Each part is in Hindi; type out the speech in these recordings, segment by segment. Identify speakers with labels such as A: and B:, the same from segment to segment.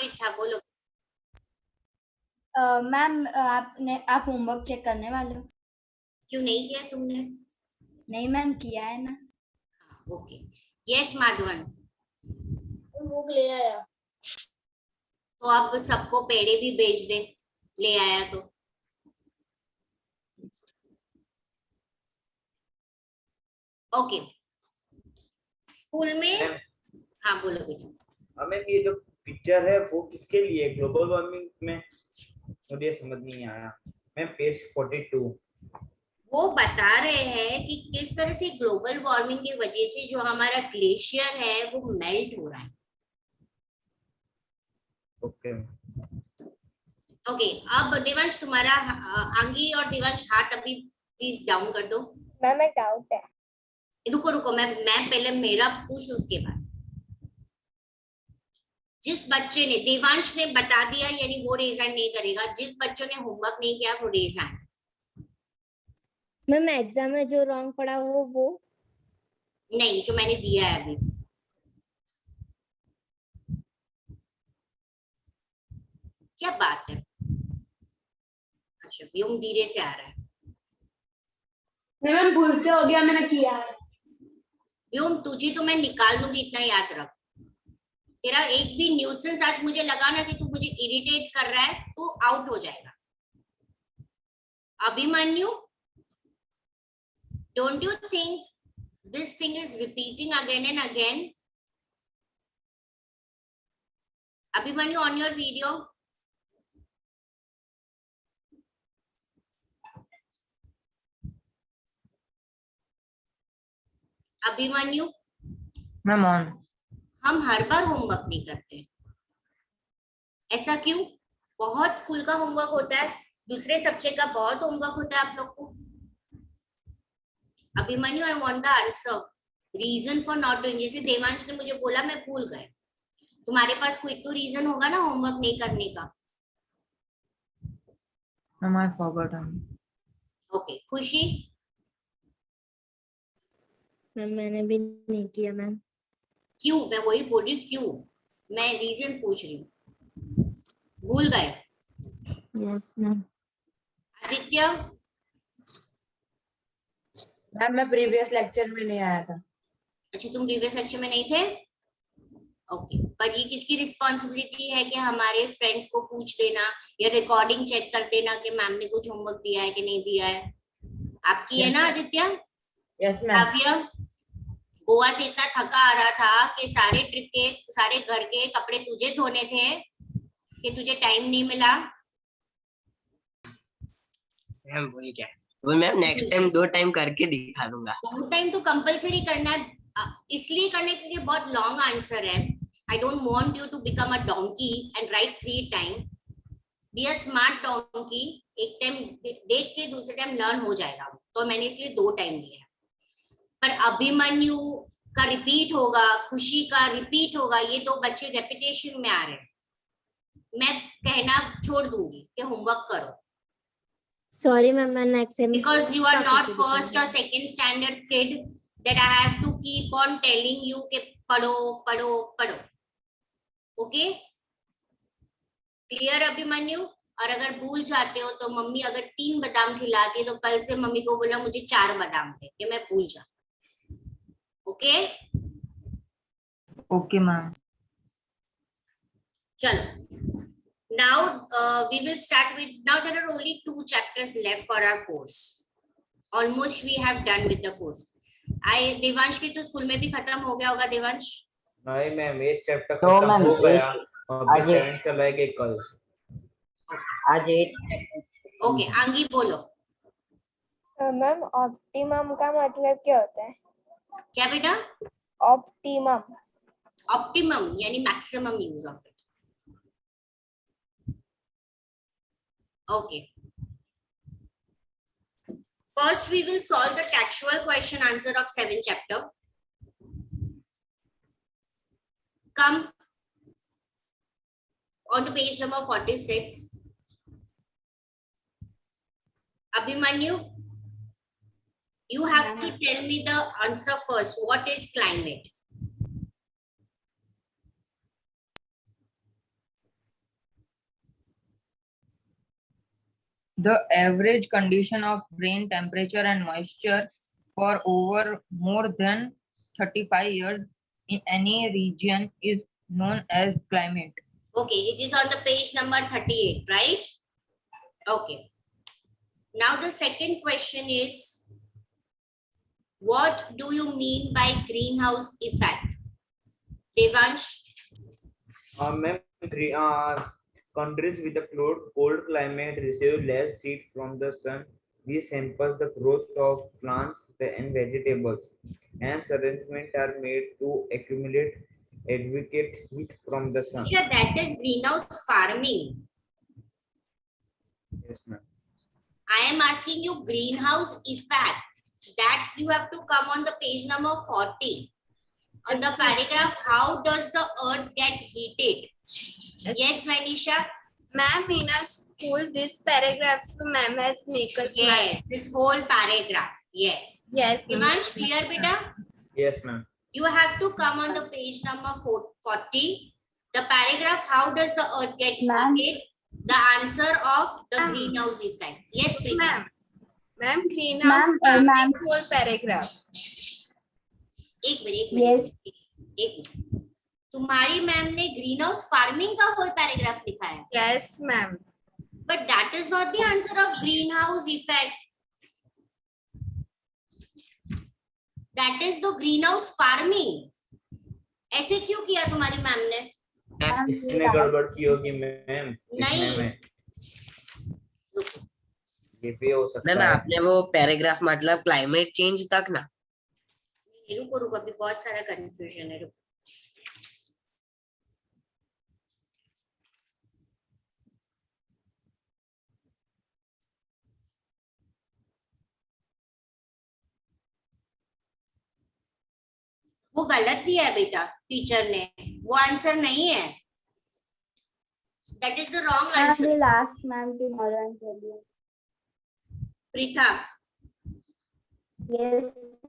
A: पृथा बोलो।
B: मैम आप होमवर्क चेक करने वाले हो?
A: क्यों नहीं किया तुमने?
B: नहीं मैम, किया है ना।
A: ओके। यस माधवन।
C: बुक ले आया।
A: तो अब सबको पेड़े भी भेज दे, ले आया तो। ओके। स्कूल में हाँ बोलो बेटा।
D: हमें ये जो पिक्चर है वो किसके लिए, ग्लोबल वार्मिंग में? मुझे समझ नहीं आया। मैं पेज 42।
A: वो बता रहे हैं कि किस तरह से ग्लोबल वार्मिंग की वजह से जो हमारा ग्लेशियर है वो मेल्ट हो रहा है।
D: Okay
A: okay. अब देवांश तुम्हारा आंगी और देवांश हाथ अभी प्लीज डाउन कर दो।
C: मैम एक डाउट है।
A: रुको रुको, मैं पहले मेरा पूछ उसके बाद। जिस बच्चे ने, देवांश ने बता दिया यानी वो रेज हैंड नहीं करेगा। जिस बच्चों ने होमवर्क नहीं किया वो रेज हैंड।
C: मैम एग्जाम में जो रॉन्ग पड़ा वो
A: नहीं, जो मैंने दिया है अभी। क्या बात है। अच्छा, व्योम धीरे से आ रहा है।
E: मैम भूल से हो गया, मैंने किया है।
A: व्योम तुझे तो मैं निकाल दूंगी, इतना याद रख। तेरा एक भी न्यूसेंस आज मुझे लगा ना कि तू मुझे इरिटेट कर रहा है तो आउट हो जाएगा। Abhimanyu, don't you think this thing is repeating again and again? Abhimanyu, on your video. Abhimanyu,
F: ma'am on.
A: हम हर बार होमवर्क नहीं करते, ऐसा क्यों? बहुत स्कूल का होमवर्क होता है, दूसरे सब्जेक्ट का बहुत होमवर्क होता है आप लोग को। Abhimanyu, I want the answer, reason for not doing. जैसे देवांश ने मुझे बोला मैं भूल गए, तुम्हारे पास कोई तो रीजन होगा ना होमवर्क नहीं करने का।
F: Ma'am I forgot.
A: ओके। खुशी?
C: मैम मैंने भी नहीं किया मैम।
A: क्यों? मैं वही बोल रही हूँ, क्यों? मैं रीजन पूछ रही हूँ। भूल गए?
C: Yes ma'am.
A: आदित्य?
F: मैम मैं प्रीवियस लेक्चर में नहीं आया था।
A: अच्छा, तुम प्रीवियस सेक्शन में नहीं थे। ओके। पर ये किसकी रिस्पॉन्सिबिलिटी है कि हमारे फ्रेंड्स को पूछ देना या रिकॉर्डिंग चेक कर देना कि मैम ने कुछ होमवर्क दिया है कि नहीं दिया है? आपकी है ना आदित्य?
F: Yes ma'am.
A: काव्य? गोवा से इतना थका आ रहा था कि सारे ट्रिप के, सारे घर के कपड़े तुझे धोने थे कि तुझे टाइम नहीं मिला।
G: मैम वही क्या है, वो मैम नेक्स्ट टाइम 2 टाइम करके दिखा दूंगा।
A: 2 टाइम तो कंपलसरी करना है, इसलिए करने के लिए बहुत लॉन्ग आंसर है। I don't want you to become a donkey and write 3 time. Be a smart donkey. एक टाइम देख के दूसरे टाइम लर्न हो जाएगा, तो मैंने इसलिए 2 टाइम दिया है। पर अभिमन्यु का रिपीट होगा, खुशी का रिपीट होगा, ये 2 बच्चे रेपिटेशन में आ रहे हैं। मैं कहना छोड़ दूंगी कि होमवर्क करो,
C: सॉरी मैम, मैं next time
A: because you are not first or second standard kid that I have to keep on telling you कि पढ़ो पढ़ो पढ़ो। Okay, clear Abhimanyu? और अगर भूल जाते हो तो मम्मी अगर 3 बादाम खिलाती है तो कल से मम्मी को बोला मुझे 4 बादाम थे कि मैं भूल जा। Okay
F: okay ma'am.
A: चलो, now we will start with, now there are only 2 chapters left for our course. Almost we have done with the course. Devansh के तो स्कूल में भी खत्म हो गया होगा। देवांश?
D: नहीं मैम, एक चैप्टर
F: तो
D: खत्म
F: मैम
D: हो गया,
F: आज
D: 7 चलाएंगे कल।
F: आज 8।
A: ओके, आंगी बोलो।
C: मैम ऑप्टिमम का मतलब क्या होता है?
A: क्या बेटा?
C: ऑप्टिमम।
A: ऑप्टिमम यानी maximum use of it. Okay, first we will solve the textual question answer of 7th chapter. Come on to page number 46. Abhimanyu, you have to tell me the answer first. What is climate?
F: The average condition of brain temperature and moisture for over more than 35 years in any region is known as climate.
A: Okay, it is on the page number 38, right? Okay. Now the second question is, what do you mean by greenhouse effect? Devansh?
D: Ma'am, countries with a cold climate receive less heat from the sun. This hampers the growth of plants and vegetables. Hence, arrangements are made to accumulate adequate heat from the sun.
A: Yeah, that is greenhouse farming.
D: Yes, ma'am.
A: I am asking you greenhouse effect. That you have to come on the page number 40. On the paragraph, how does the earth get heated? Yes, Manisha?
C: Ma'am, in our school, this paragraph, ma'am has make us
A: Yes, this whole paragraph. Yes.
C: Yes,
A: Devansh, clear, beta?
D: Yes, ma'am.
A: You have to come on the page number 40. The paragraph, how does the earth get
B: Ma'am.
A: heated? The answer of the greenhouse effect. Yes, Preeti.
C: ma'am, greenhouse
B: Ma'am,
C: farming
B: ma'am.
C: whole paragraph.
A: एक मिनट
B: Yes.
A: एक मिनट तुम्हारी मैम ने ग्रीन हाउस फार्मिंग का होल पैराग्राफ लिखा है
C: Yes, ma'am.
A: But that is not the answer of green house effect that is the green house farming ऐसे क्यों किया तुम्हारी मैम ने
D: इसने गड़बड़ की होगी मैम।
A: नहीं।
D: इसमें में ये भी हो सकता
G: मैम
D: है।
G: आपने वो पैराग्राफ मतलब क्लाइमेट चेंज तक ना
A: रुको रुको अभी बहुत सारा कंफ्यूजन है रुको वो गलत दिया है बेटा टीचर ने वो आंसर नहीं है that is the wrong
B: I
A: answer
B: will ask ma'am tomorrow and tell you.
A: Preeta
B: Yes,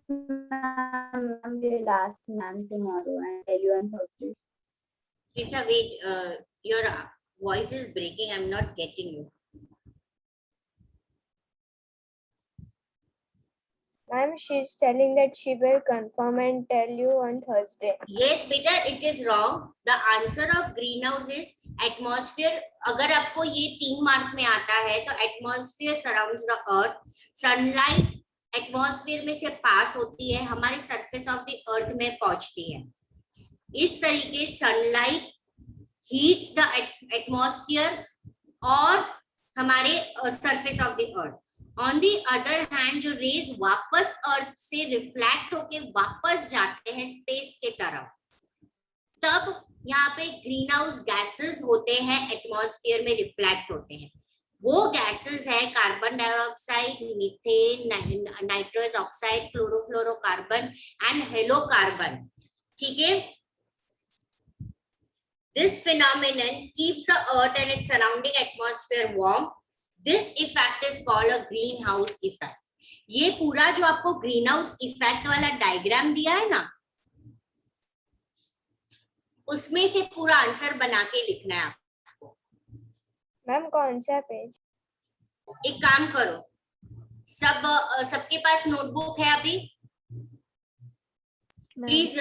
B: ma'am. Ma'am, we will ask ma'am tomorrow and tell you on Thursday.
A: Rita, wait, your voice is breaking. I'm not getting you.
C: Ma'am, she's telling that she will confirm and tell you on Thursday.
A: Yes, beta, it is wrong. The answer of greenhouse is atmosphere. अगर आपको ये 3 मार्क में आता है तो atmosphere surrounds the earth. Sunlight atmosphere में से पास होती है हमारे surface of the earth में पहुंचती है इस तरीके सनलाइट हीट्स द एटमॉस्फेयर और हमारे surface of the earth on the other hand जो रेज वापस अर्थ से रिफ्लेक्ट होके वापस जाते हैं स्पेस के तरफ तब यहाँ पे ग्रीन हाउस गैसेस होते हैं एटमॉस्फेयर में रिफ्लेक्ट होते हैं वो गैसेस है carbon dioxide methane nitrous oxide chlorofluorocarbon and halocarbon ठीक है This phenomenon keeps the earth and its surrounding atmosphere warm. This effect is called a greenhouse effect. ये पूरा जो आपको greenhouse effect वाला डायग्राम दिया है ना उसमें से पूरा आंसर बना के लिखना है आपको
C: मैम कौन सा पेज
A: एक काम करो सबके पास नोटबुक है अभी please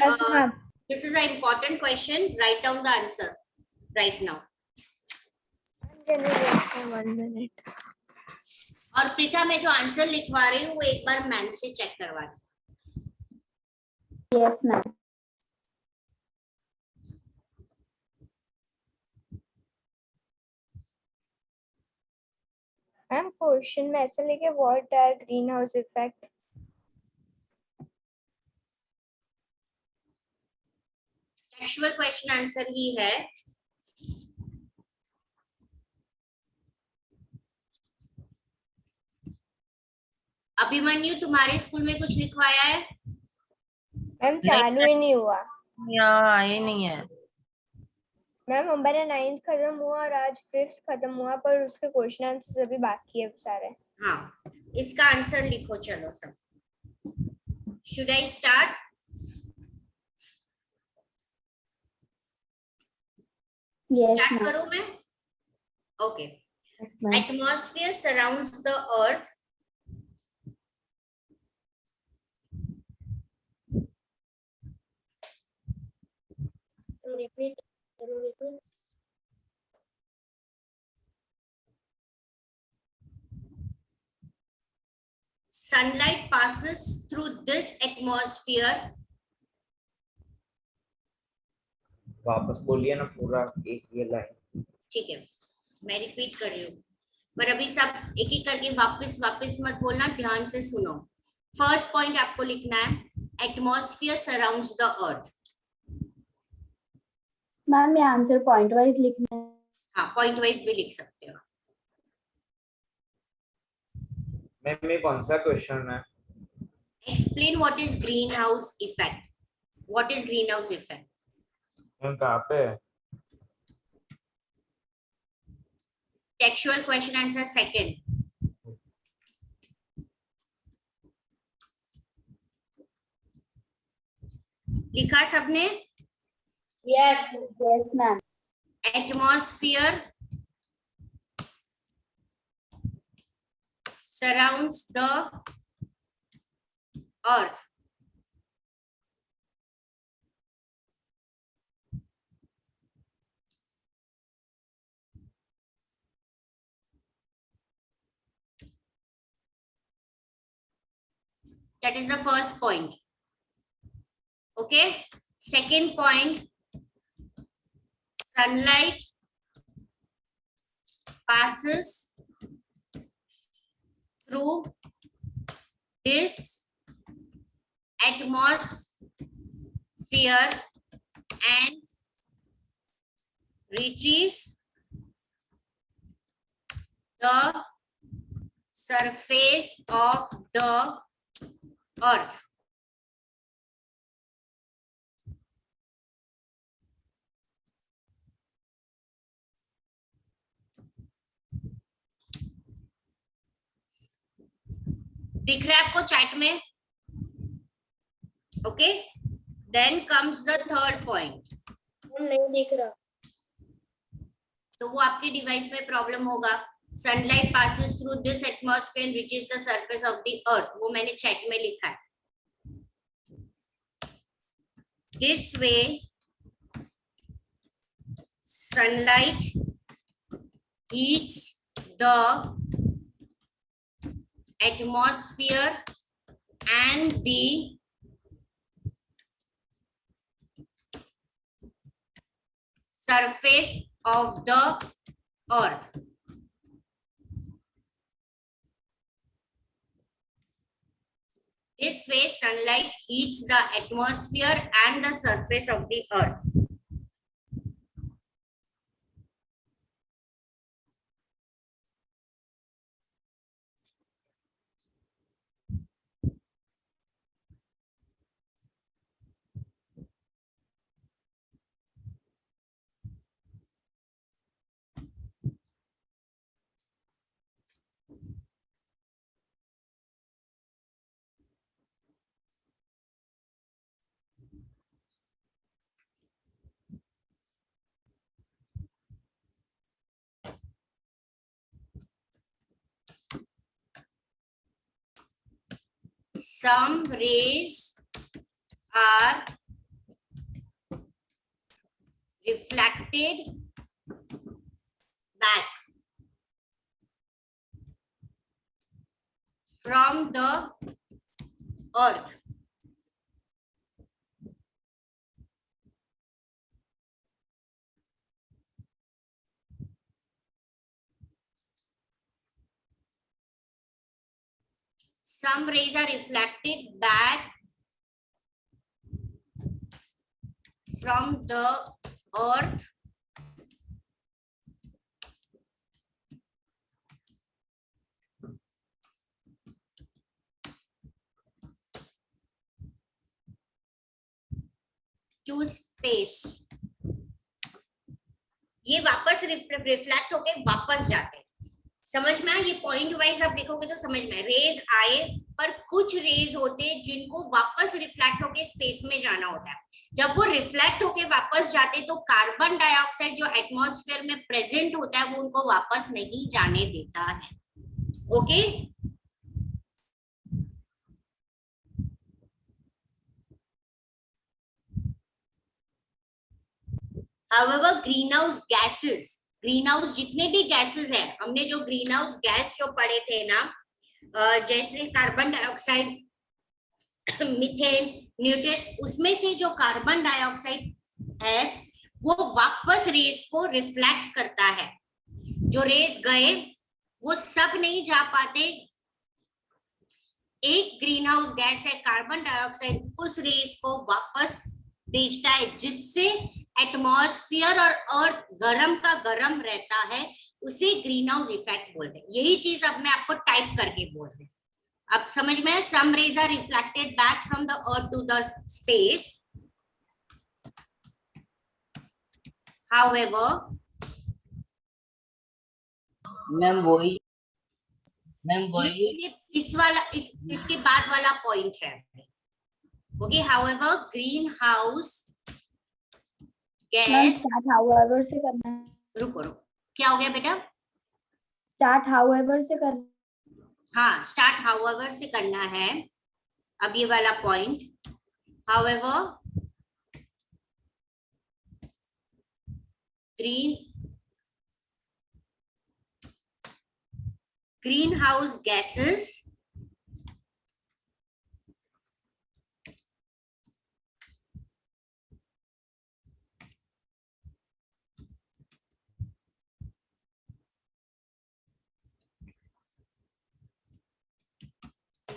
A: This is an important question. Write down the answer right now.
C: Can you wait for 1 minute?
A: और प्रीता मैं जो आंसर लिखवा रही हूँ वो एक बार मैम से चेक करवा दो
B: Yes, ma'am.
C: मैम क्वेश्चन में ऐसा लिखे what are green house effect
A: actual question answer ही है अभिमन्यु तुम्हारे स्कूल में कुछ लिखवाया है
C: मैम चालू ही नहीं हुआ
F: यहाँ ये नहीं है
C: मैम हमारा 9th खत्म हुआ और आज 5th खत्म हुआ पर उसके क्वेश्चन आंसर्स अभी बाकी है सारे
A: हाँ इसका आंसर लिखो चलो सब should I start
B: Yes,
A: start
B: ma'am.
A: करूं मैं okay
B: Yes, ma'am.
A: Atmosphere surrounds the earth.
C: Repeat.
A: Sunlight passes through this atmosphere.
D: वापस बोलिए ना पूरा एक ये लाइन.
A: ठीक है, मैं रिपीट कर रही हूँ, पर अभी सब एक एक करके वापस वापस मत बोलना, ध्यान से सुनो. फर्स्ट पॉइंट आपको लिखना है, atmosphere surrounds the earth.
B: Ma'am ये आंसर पॉइंट वाइज लिखना है.
A: हाँ, पॉइंट वाइज भी लिख सकते हो.
D: मैम ये कौन सा क्वेश्चन है?
A: Explain what is green house effect. What is green house effect?
D: Ma'am कहाँ पे है?
A: Textual question answer second. लिखा सबने?
E: Yes.
B: Yes, ma'am.
A: Atmosphere surrounds the earth. That is the first point. Okay. Second point, sunlight passes through this atmosphere and reaches the surface of the earth. दिख रहा है आपको चैट में? Okay, then comes the third point.
C: नहीं दिख रहा.
A: तो वो आपके डिवाइस में प्रॉब्लम होगा. Sunlight passes through this atmosphere and reaches the surface of the earth. वो मैंने चैट में लिखा है. This way sunlight heats the atmosphere and the surface of the earth. This way sunlight heats the atmosphere and the surface of the earth. Some rays are reflected back from the earth. Some rays are reflected back from the earth to space. ये वापस रिफ्लेक्ट होके वापस जाते हैं. समझ में आया? ये पॉइंट वाइज आप देखोगे तो समझ में, रेज आए पर कुछ रेज होते हैं जिनको वापस रिफ्लेक्ट होके स्पेस में जाना होता है। जब वो रिफ्लेक्ट होके वापस जाते तो कार्बन डाइऑक्साइड जो एटमॉस्फेयर में प्रेजेंट होता है वो उनको वापस नहीं जाने देता है। ओके, However, ग्रीन हाउस जितने भी गैसेस है, हमने जो ग्रीन हाउस गैस जो पढ़े थे ना, जैसे कार्बन डाइऑक्साइड, मीथेन, न्यूट्रस, उसमें से जो कार्बन डाइऑक्साइड है वो वापस रेस को रिफ्लेक्ट करता है। जो रेस गए वो सब नहीं जा पाते। एक ग्रीन हाउस गैस है कार्बन डाइऑक्साइड, उस रेस को वापस भेजता है, जिससे एटमॉस्फेयर और अर्थ गरम का गरम रहता है। उसे ग्रीन हाउस इफेक्ट बोलते हैं। यही चीज अब मैं आपको टाइप करके बोल रही हूँ। अब समझ में, some rays are reflected back from the earth to the space, however इस वाला इसके बाद वाला पॉइंट है। Okay, however greenhouse
B: ma'am
A: gas,
B: start however से करना है।
A: रुको क्या हो गया बेटा?
B: स्टार्ट हाउएवर से करना।
A: हाँ, स्टार्ट हाउएवर से करना है। अब ये वाला point, however greenhouse gases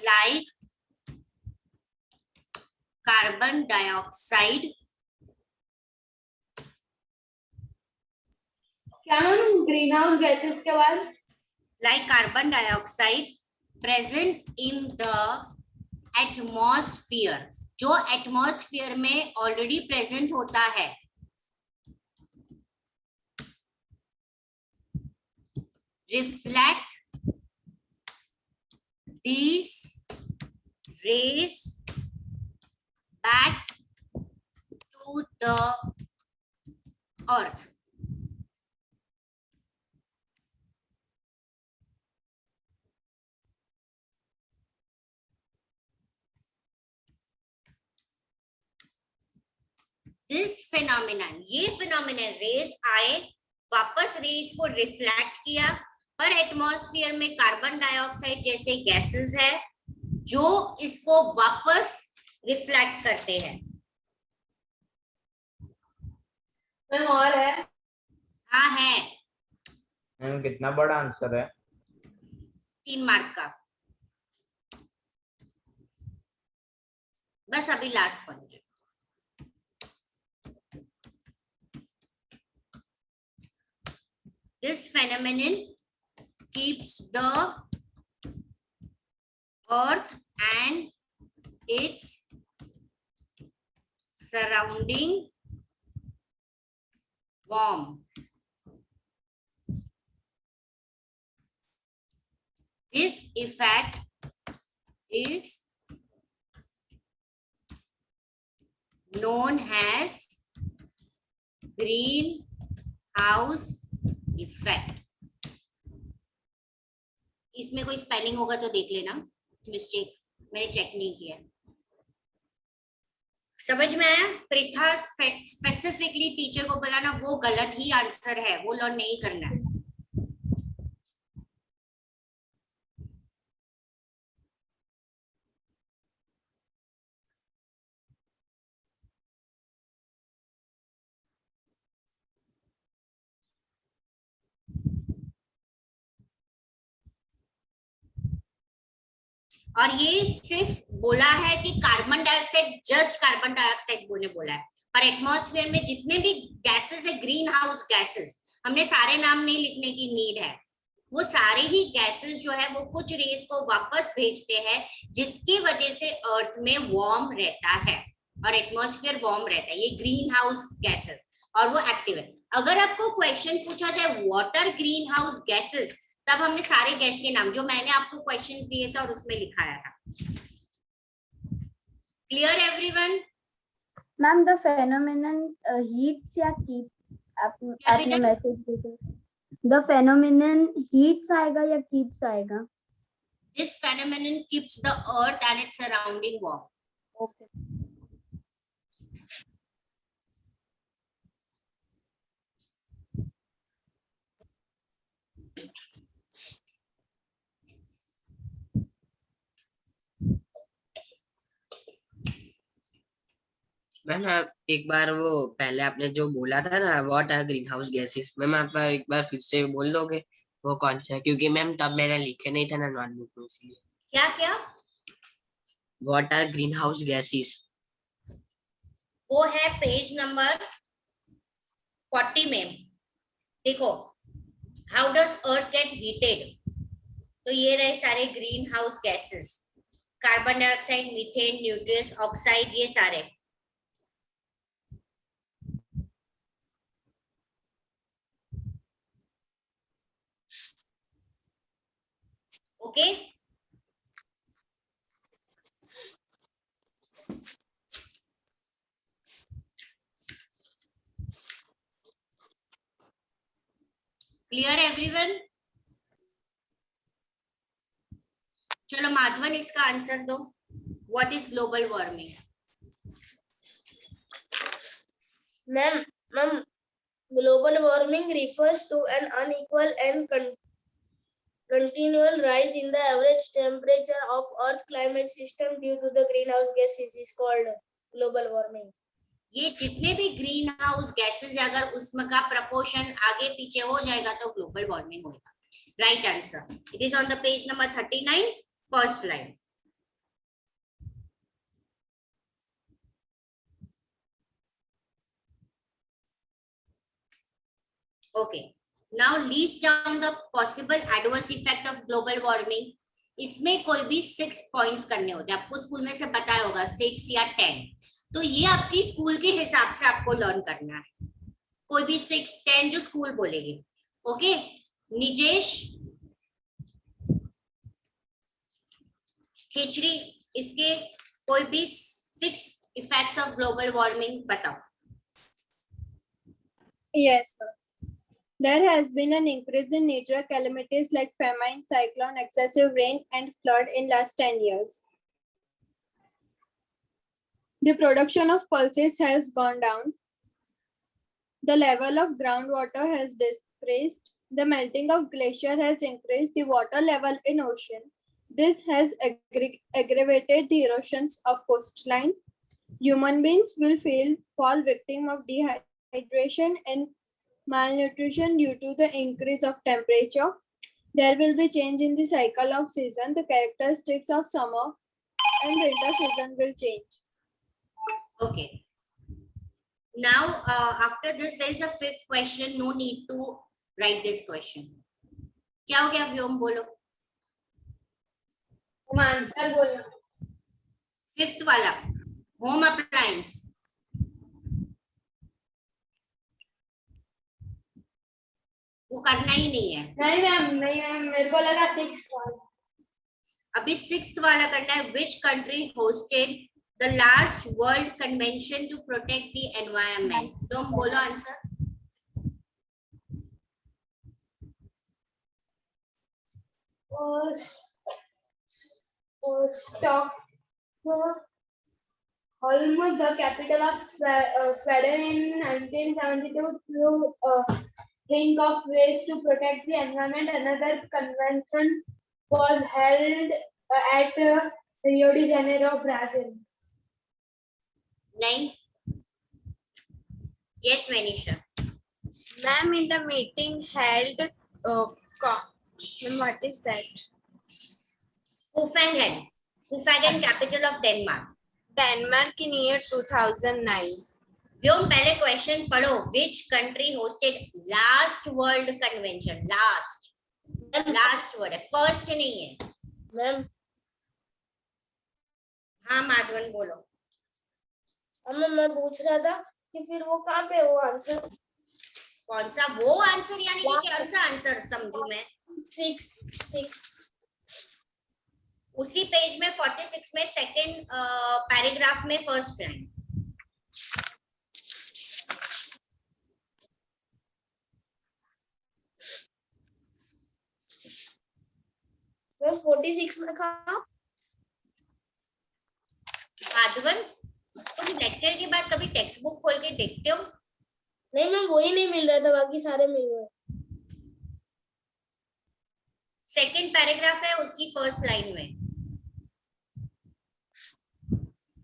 A: like carbon dioxide,
E: क्या मैम ग्रीन हाउस गैसेस के बाद?
A: like carbon dioxide present in the atmosphere, जो एटमॉस्फेयर में ऑलरेडी प्रेजेंट होता है, reflect these rays back to the earth. This phenomenon, ये phenomenon, रेस आए, वापस रेस को रिफ्लेक्ट किया, पर एटमॉस्फेयर में कार्बन डाइऑक्साइड जैसे गैसेस है जो इसको वापस रिफ्लेक्ट करते हैं।
E: मैम और है?
A: हाँ है,
D: मैम कितना बड़ा आंसर है?
A: 3 मार्क का। बस अभी लास्ट पॉइंट है। This phenomenon keeps the earth and its surrounding warm. This effect is known as greenhouse effect. इसमें कोई स्पेलिंग होगा तो देख लेना, मिस्टेक मैंने चेक नहीं किया। समझ में आया? पृथा स्पेसिफिकली टीचर को बोला ना, वो गलत ही आंसर है, वो लर्न नहीं करना है। और ये सिर्फ बोला है कि carbon dioxide, just carbon dioxide बोला है, पर एटमॉस्फेयर में जितने भी गैसेस है, ग्रीन हाउस गैसेस, हमने सारे नाम नहीं लिखने की नीड है। वो सारे ही गैसेस जो है वो कुछ रेस को वापस भेजते हैं, जिसकी वजह से अर्थ में वार्म रहता है और एटमॉस्फेयर वार्म रहता है। ये ग्रीन हाउस गैसेस, और वो एक्टिव है। अगर आपको क्वेश्चन पूछा जाए what are green house gases, तब हमने सारे गैस के नाम जो मैंने आपको क्वेश्चंस दिए थे और उसमें लिखाया था. Clear everyone?
B: Ma'am the phenomenon heats या कीप्स, आपने
A: बेटा?
B: मैसेज भेजा. द फेनोमेनन हीट्स आएगा या कीप्स आएगा?
A: This phenomenon keeps the earth and its surrounding warm.
B: Okay.
G: Ma'am आप एक बार वो पहले आपने जो बोला था ना what are green house gases, ma'am आप एक बार फिर से बोल दोगे वो कौन सा है, क्योंकि मैम तब मैंने लिखे नहीं था ना नोटबुक में, इसलिए.
A: क्या क्या?
G: What are green house gases,
A: वो है पेज नंबर 40 में. देखो, how does earth get heated. तो ये रहे सारे green house gases, carbon dioxide, methane, nitrous oxide, ये सारे. ओके. Clear everyone? चलो माधवन इसका आंसर दो. What is global warming?
H: Ma'am, global warming refers to an unequal and continual rise in the average temperature of Earth climate system due to the greenhouse gases is called global warming.
A: ये जितने भी ग्रीन हाउस गैसेस है, अगर उसमें का प्रपोर्शन आगे पीछे हो जाएगा तो ग्लोबल वार्मिंग होगा. Right answer. It is on the page number 39, first line. Okay. Now list down the possible adverse effect of global warming. इसमें कोई भी 6 पॉइंट्स करने होते हैं. आपको स्कूल में से बताया होगा 6 या 10. तो ये आपकी स्कूल के हिसाब से आपको लर्न करना है. कोई भी 6, 10 जो स्कूल बोलेगी. ओके. निजेश, खिचड़ी, इसके कोई भी 6 इफेक्ट्स ऑफ ग्लोबल वार्मिंग बताओ.
C: Yes, sir. There has been an increase in natural calamities like famine, cyclone, excessive rain, and flood in last 10 years. The production of pulses has gone down. The level of groundwater has decreased. The melting of glacier has increased the water level in ocean. This has aggravated the erosions of coastline. Human beings will fall victim of dehydration and malnutrition due to the increase of temperature. There will be change in the cycle of season. The characteristics of summer and winter season will change.
A: Okay. Now, after this, there is a 5th question. No need to write this question. क्या हो गया व्योम, बोलो.
E: तुम आंसर बोलो.
A: 5th वाला, होम अप्लायंस. वो करना ही नहीं है.
E: नहीं मैम, मेरे को लगा 6 वाला.
A: अभी 6th वाला करना है. Which country hosted the last World Convention to protect the environment? तुम बोलो answer.
E: Stockholm, the capital of Sweden in 1972, to think of ways to protect the environment. Another convention was held at Rio de Janeiro, Brazil.
A: नहीं. Yes, Manisha.
C: Ma'am, in the meeting held, what is that?
A: Copenhagen, capital of Denmark.
C: Denmark in year 2009.
A: व्योम पहले क्वेश्चन पढ़ो. Which country hosted last World Convention? Last word है, first नहीं है.
H: Ma'am,
A: हाँ माधवन बोलो.
H: मैं पूछ रहा था कि फिर वो कहाँ पे वो आंसर.
A: कौन सा वो आंसर, यानी कि कौन सा आंसर समझू मैं.
H: 46.
A: उसी पेज में 46 में सेकंड पैराग्राफ में फर्स्ट लाइन.
H: मैं 46 में कहा.
A: आदवन, तुम लेक्चर के बाद कभी टेक्स्ट बुक खोल के देखते हो?
H: नहीं मैम, वही नहीं मिल रहा था, बाकी सारे मिल गए.
A: सेकंड पैराग्राफ है उसकी फर्स्ट लाइन में.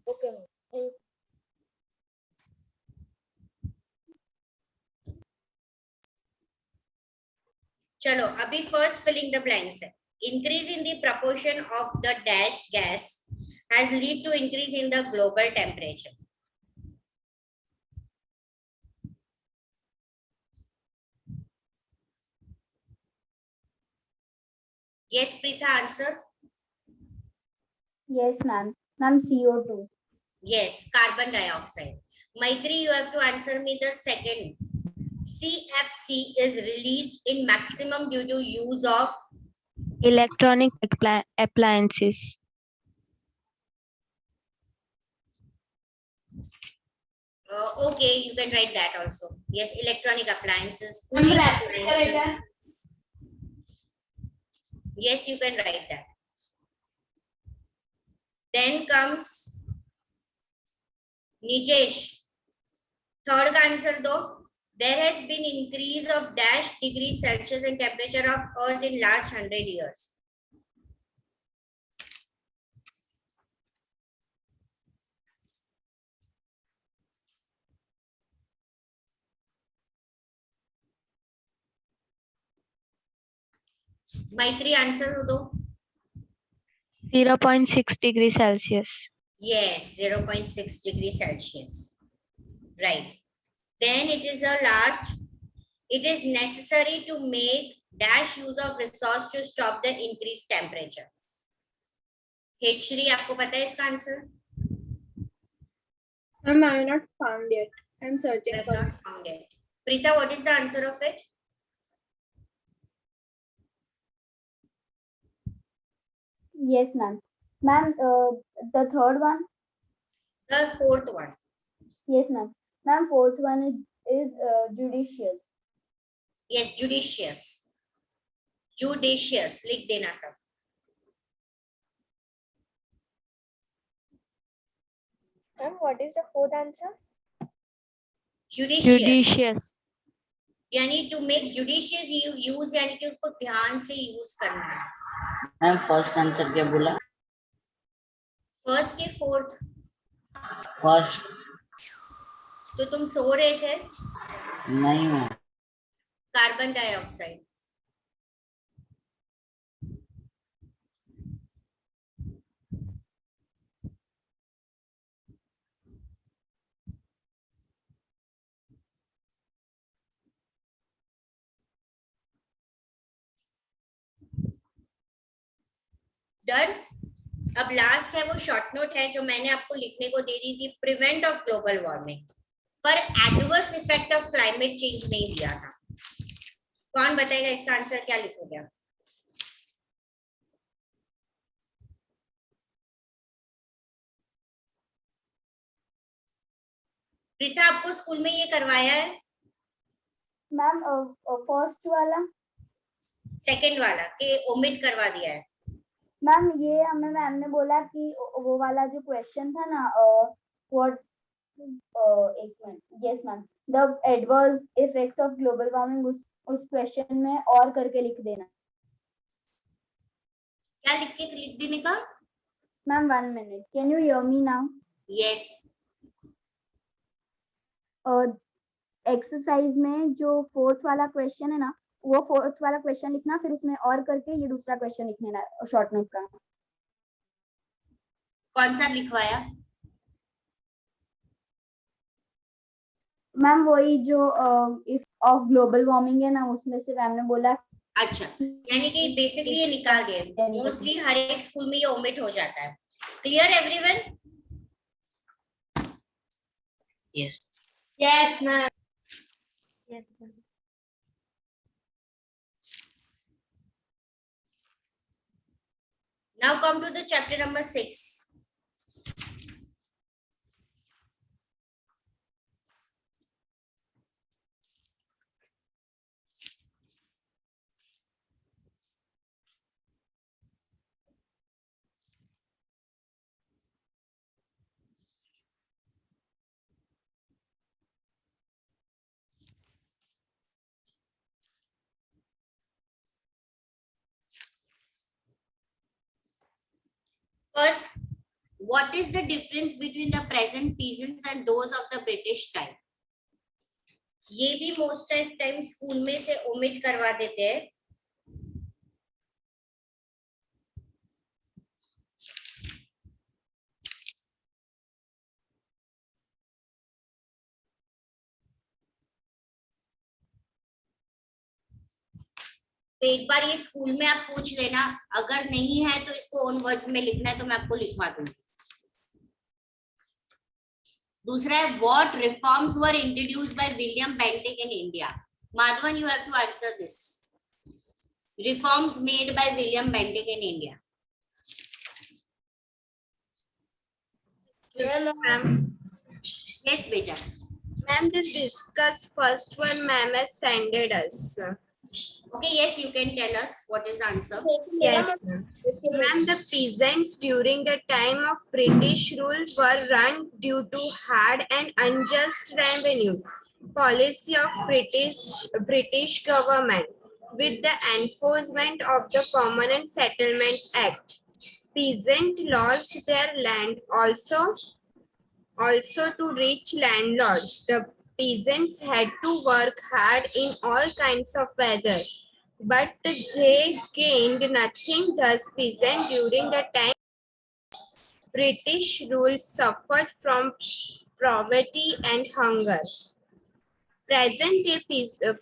H: Okay ma'am.
A: चलो अभी फर्स्ट फिलिंग द ब्लैंक्स है. Increase in the proportion of the dash gas has lead to increase in the global temperature. Yes, Pritha, answer.
B: Yes, ma'am. Ma'am, CO2.
A: Yes, carbon dioxide. Maitri, you have to answer me the second. CFC is released in maximum due to use of
I: Electronic appliances.
A: okay, you can write that also. Yes, electronic appliances.
E: Ma'am
A: cooling
E: refrigerator.
A: appliances. Yes, you can write that. Then comes Nijesh. Third का answer दो. There has been increase of dash degrees Celsius in temperature of Earth in last 100 years. Maitri, answer दो.
I: 0.6 degrees Celsius.
A: Yes, 0.6 degrees Celsius. Right. Then it is a last. It is necessary to make dash use of resource to stop the increased temperature. Heshri, आपको पता है इसका answer?
C: Ma'am, I have not found yet. I'm searching
A: I have
C: for it.
A: not found it. Preeta, what is the answer of it?
B: Yes, ma'am. Ma'am, the third one.
A: The fourth one.
B: Yes, ma'am. Ma'am, fourth one is judicious.
A: Yes, judicious. Judicious. लिख देना सब.
J: Ma'am, what is the fourth answer?
A: Judicious.
I: Judicious.
A: यानी to make judicious use यानी कि उसको ध्यान से यूज करना है.
K: मैम फर्स्ट आंसर क्या बोला?
A: फर्स्ट के फोर्थ.
K: फर्स्ट.
A: तो तुम सो रहे थे.
K: नहीं मैम.
A: Carbon dioxide. डन. अब लास्ट है वो शॉर्ट नोट है जो मैंने आपको लिखने को दे दी थी. प्रिवेंट ऑफ ग्लोबल वार्मिंग पर adverse effect of climate change नहीं दिया था. कौन बताएगा इसका आंसर क्या लिखोगे आप? प्रीता, आपको स्कूल में ये करवाया है?
B: मैम, फर्स्ट वाला.
A: सेकंड वाला के ओमिट करवा दिया है?
B: मैम, ये हमें मैम ने बोला कि वो वाला जो क्वेश्चन था ना, व्हाट, एक minute. Yes ma'am, the adverse effect of global warming, उस क्वेश्चन में और करके लिख देना.
A: क्या लिख के लिख देने का?
B: Ma'am 1 minute, can you hear me now?
A: Yes.
B: Exercise में जो फोर्थ वाला क्वेश्चन है ना, वो फोर्थ वाला क्वेश्चन लिखना, फिर उसमें और करके ये दूसरा क्वेश्चन लिखना शॉर्ट नोट का.
A: कौन सा लिखवाया?
B: मैम वही जो इफ ऑफ ग्लोबल वार्मिंग है ना, उसमें से मैम ने बोला.
A: अच्छा, यानी कि बेसिकली ये निकाल दिए. मोस्टली हर एक स्कूल में ये ओमिट हो जाता है. Clear everyone?
G: Yes.
E: Yes, ma'am.
J: Yes, ma'am.
A: Now come to the chapter number 6. First, what is the difference between the present peasants and those of the British time? ये भी most of time स्कूल में से omit करवा देते हैं. तो एक बार ये स्कूल में आप पूछ लेना, अगर नहीं है तो इसको ओन वर्ड्स में लिखना है, तो मैं आपको लिखवा दूंगी. दूसरा है what reforms were introduced by William Bentinck in India. Madhavan, you have to answer this. Reforms made by William Bentinck in India. Yes, beta.
J: Ma'am, this discuss first one ma'am has sended us.
A: Okay, yes, you can tell us what is the answer.
J: Yes, ma'am. Ma'am, the peasants during the time of British rule were run due to hard and unjust revenue policy of British government with the enforcement of the Permanent Settlement Act. Peasants lost their land also to rich landlords. The peasants had to work hard in all kinds of weather, but they gained nothing. Thus, peasants during the time British rule suffered from poverty and hunger. Present day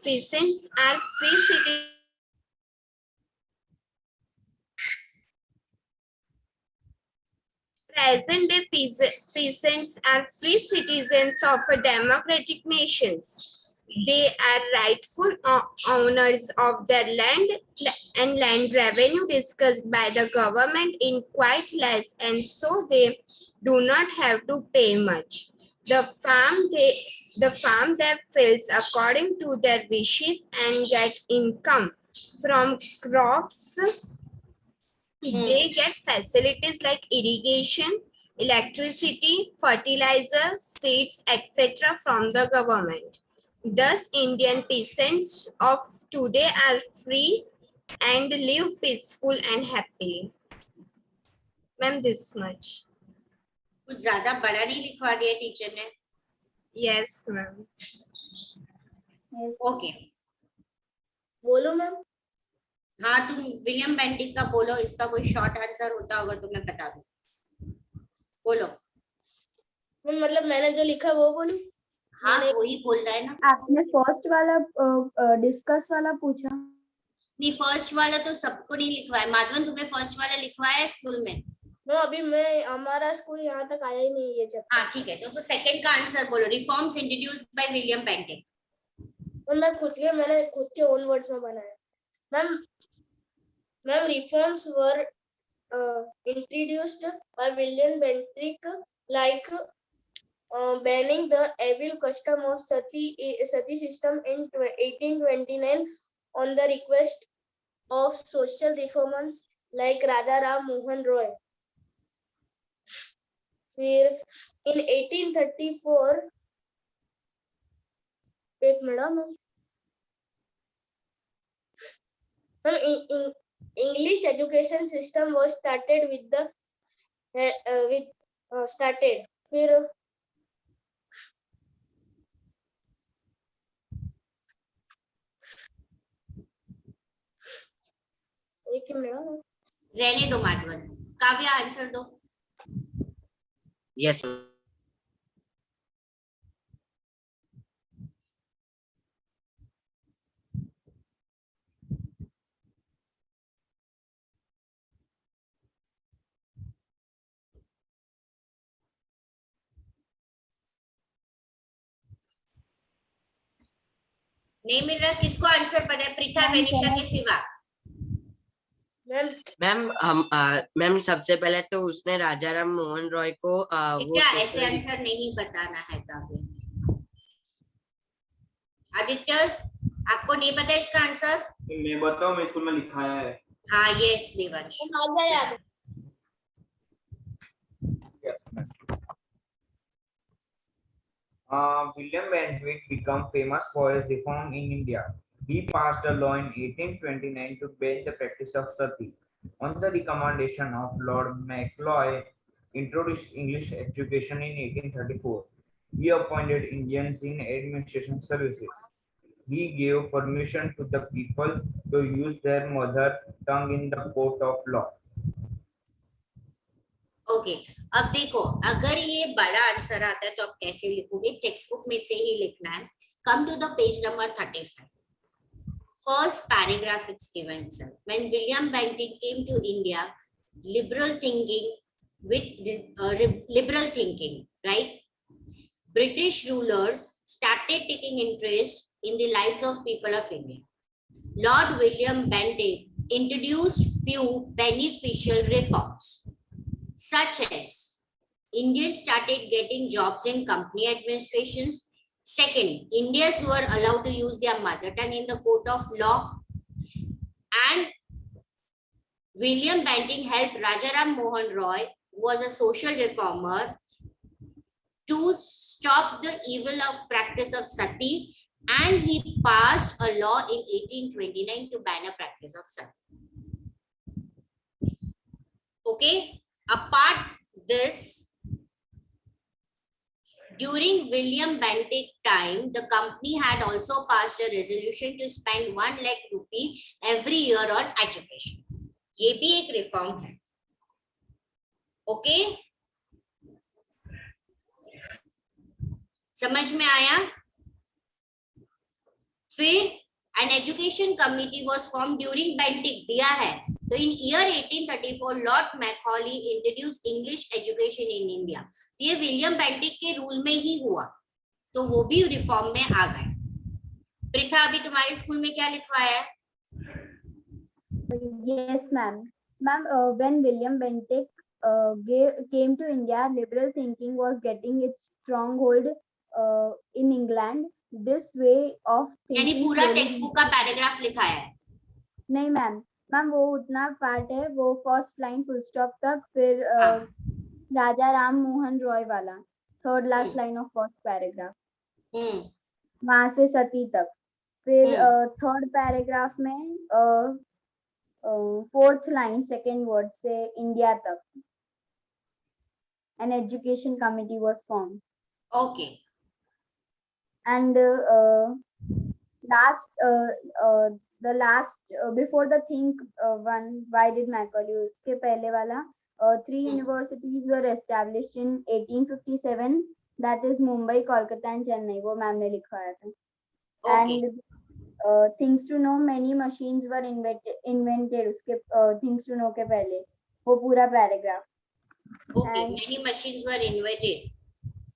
J: peasants are free citizens. Present-day peasants are free citizens of a democratic nations. They are rightful owners of their land, and land revenue discussed by the government in quite less, and so they do not have to pay much. The farm their fields according to their wishes and get income from crops. They get facilities like irrigation, electricity, fertilizer, seeds, etc. from the government. Thus, Indian peasants of today are free and live peaceful and happily. Ma'am, this much.
A: कुछ ज्यादा बड़ा नहीं लिखवा दिया टीचर ने.
J: Yes, ma'am.
B: Yes.
A: ओके.
H: बोलो मैम.
A: हाँ, तुम विलियम बेंटिक का बोलो. इसका कोई शॉर्ट आंसर होता होगा तो मैं बता दूं. बोलो.
H: मतलब मैंने जो लिखा वो बोलूं.
A: हाँ, वही बोल रहा है ना.
B: आपने फर्स्ट वाला डिस्कस वाला पूछा.
A: नहीं, फर्स्ट वाला तो सबको नहीं लिखवाया. माधवन, तुम्हें फर्स्ट वाला लिखवाया है स्कूल में?
H: अभी हमारा स्कूल यहाँ तक आया ही नहीं ये चैप्टर.
A: हाँ, ठीक है. तो सेकंड का आंसर बोलो. Reforms introduced by William Bentinck.
H: मैंने खुद के ओन वर्ड्स में बनाया. Ma'am reforms were introduced by William Bentinck, like banning the evil custom of sati system in 1829 on the request of social reformers like Raja Ram Mohan Roy. फिर in 1834 एक minute English education system was started with the फिर एक मिनट
A: रहने दो माधवन. काव्या, आंसर दो.
G: यस
A: नहीं मिल रहा. किसको आंसर पता है? प्रीथा, वेनिशा के सिवा.
H: मैम
G: मैम सबसे पहले तो उसने राजा राम मोहन रॉय को वो
A: क्या ऐसे
G: social-
A: आंसर नहीं बताना है काव्य। आदित्य, आपको नहीं पता इसका आंसर?
D: मैं बताऊं, मैं स्कूल में लिखाया है।
A: हाँ, यस देवांश।
H: राजा याद
D: Yes, ma'am. William Bentinck became famous for his reform in India. He passed a law in 1829 to ban the practice of sati. On the recommendation of Lord Macaulay, introduced English education in 1834. He appointed Indians in administration services. He gave permission to the people to use their mother tongue in the court of law.
A: Okay, अब देखो, अगर ये बड़ा आंसर आता है तो आप कैसे लिखोगे? टेक्स्ट बुक में से ही लिखना है। Come to the page number 35. First paragraph it's given, sir. When William Bentinck came to India, liberal thinking, right? British rulers started taking interest in the lives of people of India. Lord William Bentinck introduced few beneficial reforms, such as Indians started getting jobs in company administrations. Second, Indians were allowed to use their mother tongue in the court of law. And William Bentinck helped Rajaram Mohan Roy, who was a social reformer, to stop the evil of practice of sati, and he passed a law in 1829 to ban a practice of sati. Okay, apart this, during William Bentinck time, the company had also passed a resolution to spend 1 lakh rupee every year on education. ये भी एक रिफॉर्म है. ओके, समझ में आया? फिर an education committee was formed during Bentinck, दिया है. तो in year 1834, Lord Macaulay introduced English education in India. ये विलियम बेंटिक के रूल में ही हुआ, तो वो भी रिफॉर्म में आ गए. प्रिथा, अभी तुम्हारे स्कूल में क्या लिखवाया है?
B: Yes, ma'am. Ma'am, when William Bentinck came to India, liberal thinking was getting its stronghold in England. This way of
A: यानी
B: thinking.
A: पूरा टेक्स्ट बुक का पैराग्राफ लिखाया है?
B: नहीं मैम, मैम वो उतना पार्ट है, वो फर्स्ट लाइन फुल स्टॉप तक, फिर राजा राम मोहन रॉय वाला third last line of first paragraph, वहां से सती तक. फिर थर्ड पैराग्राफ में फोर्थ लाइन सेकेंड वर्ड से इंडिया तक. An education committee was formed.
A: Okay.
B: And the last before the think one, why did Macaulay, उसके पहले वाला 3 universities were established in 1857, that is Mumbai, Kolkata and Chennai. वो मैम ने लिखवाया था. And things to know, many machines were invented. उसके things to know के पहले वो पूरा paragraph.
A: Okay, many machines were invented.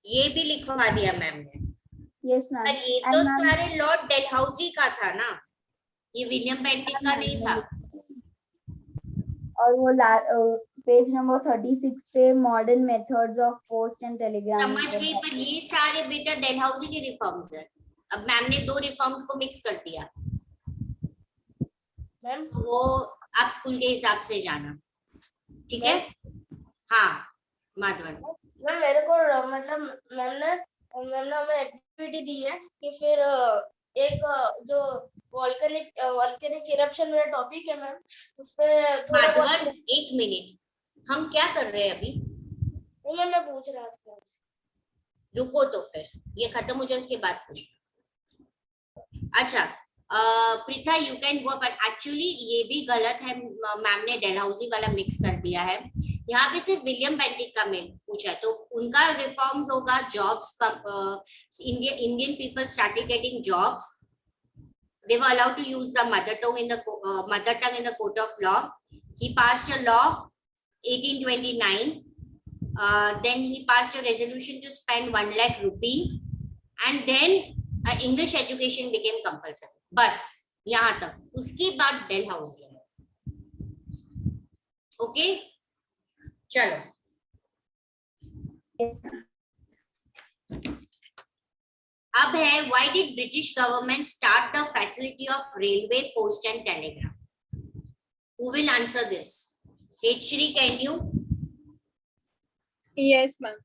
A: ये भी लिखवा दिया मैम ने.
B: Yes ma'am.
A: पर ये तो सारे लॉर्ड डेलहाउसी का था ना, ये विलियम बेंटिक का नहीं था.
B: और वो पेज नंबर 36 पे modern methods of post and Telegram.
A: समझ गई, पर ये सारे बेटा डेलहाउसी के रिफॉर्म्स है. अब मैम ने 2 रिफॉर्म्स को मिक्स कर दिया. मैम वो आप स्कूल के हिसाब से जाना, ठीक है? हाँ माधवन
H: मैम, मेरे को मतलब मैम ने हमें एक्टिविटी दी है कि फिर एक जो वॉल्केनिक इरप्शन मेरा टॉपिक है मैम, उस पे थोड़ा
A: माधवन 1 मिनट, हम क्या कर रहे हैं अभी?
H: मैं पूछ रहा था.
A: रुको तो फिर ये खत्म हो जाए उसके बाद पूछ. अच्छा Preetha, you can go, but actually ये भी गलत है. मैम ने डेलहाउसी वाला मिक्स कर दिया है. यहाँ पे सिर्फ विलियम बेंटिक का मेन पूछा है, तो उनका रिफॉर्म्स होगा. Jobs, Indian people started getting jobs. They were allowed to use the mother tongue in the court of law. He passed a law 1829. Then he passed a resolution to spend 1 lakh rupee, and then English education became compulsory. बस यहाँ तक. उसके बाद डेलहाउसी है. ओके चलो
B: Yes, ma'am.
A: अब है why did British government start the facility of railway post and telegraph? Who will answer this? H3, can you?
C: Yes, ma'am.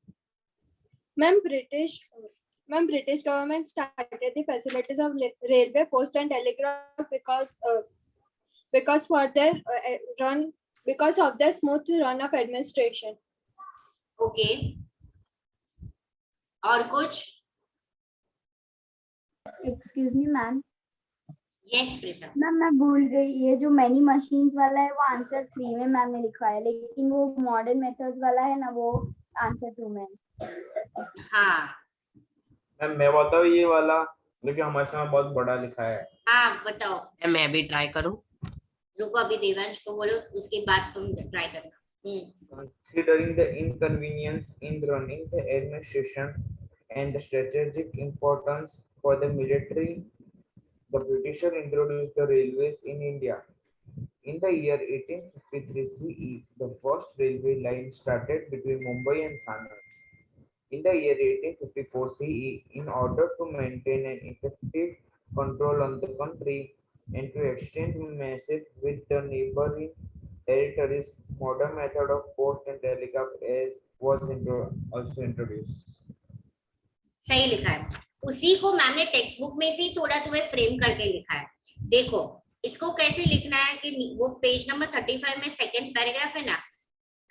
C: Ma'am, British government started the facilities of railway, post and telegraph because of their smooth run of administration.
A: Okay. और कुछ?
B: Excuse me, ma'am.
A: Yes, प्रीतम.
B: मैम मैं भूल गई, ये जो मैनी मशीन्स वाला है वो आंसर 3 में मैम ने लिखा है, लेकिन वो मॉडर्न मेथड्स वाला है ना, वो आंसर 2 में।
A: हाँ
D: मैम मैं बताऊँ ये वाला, लेकिन हमारे सामने बहुत बड़ा लिखा है।
A: हाँ बताओ।
G: मैं भी ट्राई करूं?
A: रुको अभी देवांश को बोलो, उसके बाद तुम ट्राई करना।
D: Considering the inconvenience in running the administration and the strategic importance for the military, the Britishers introduced the railways in India. In the year 1853 CE, the first railway line started between Mumbai and Thane. In the year 1854 CE, in order to maintain an effective control on the country and to exchange messages with the neighboring territories, modern method of post and telegraph was also introduced.
A: सही लिखा है, उसी को मैम ने टेक्स्ट बुक में से ही थोड़ा तुम्हें फ्रेम करके लिखा है। देखो इसको कैसे लिखना है कि वो पेज नंबर 35 में सेकंड पैराग्राफ है ना,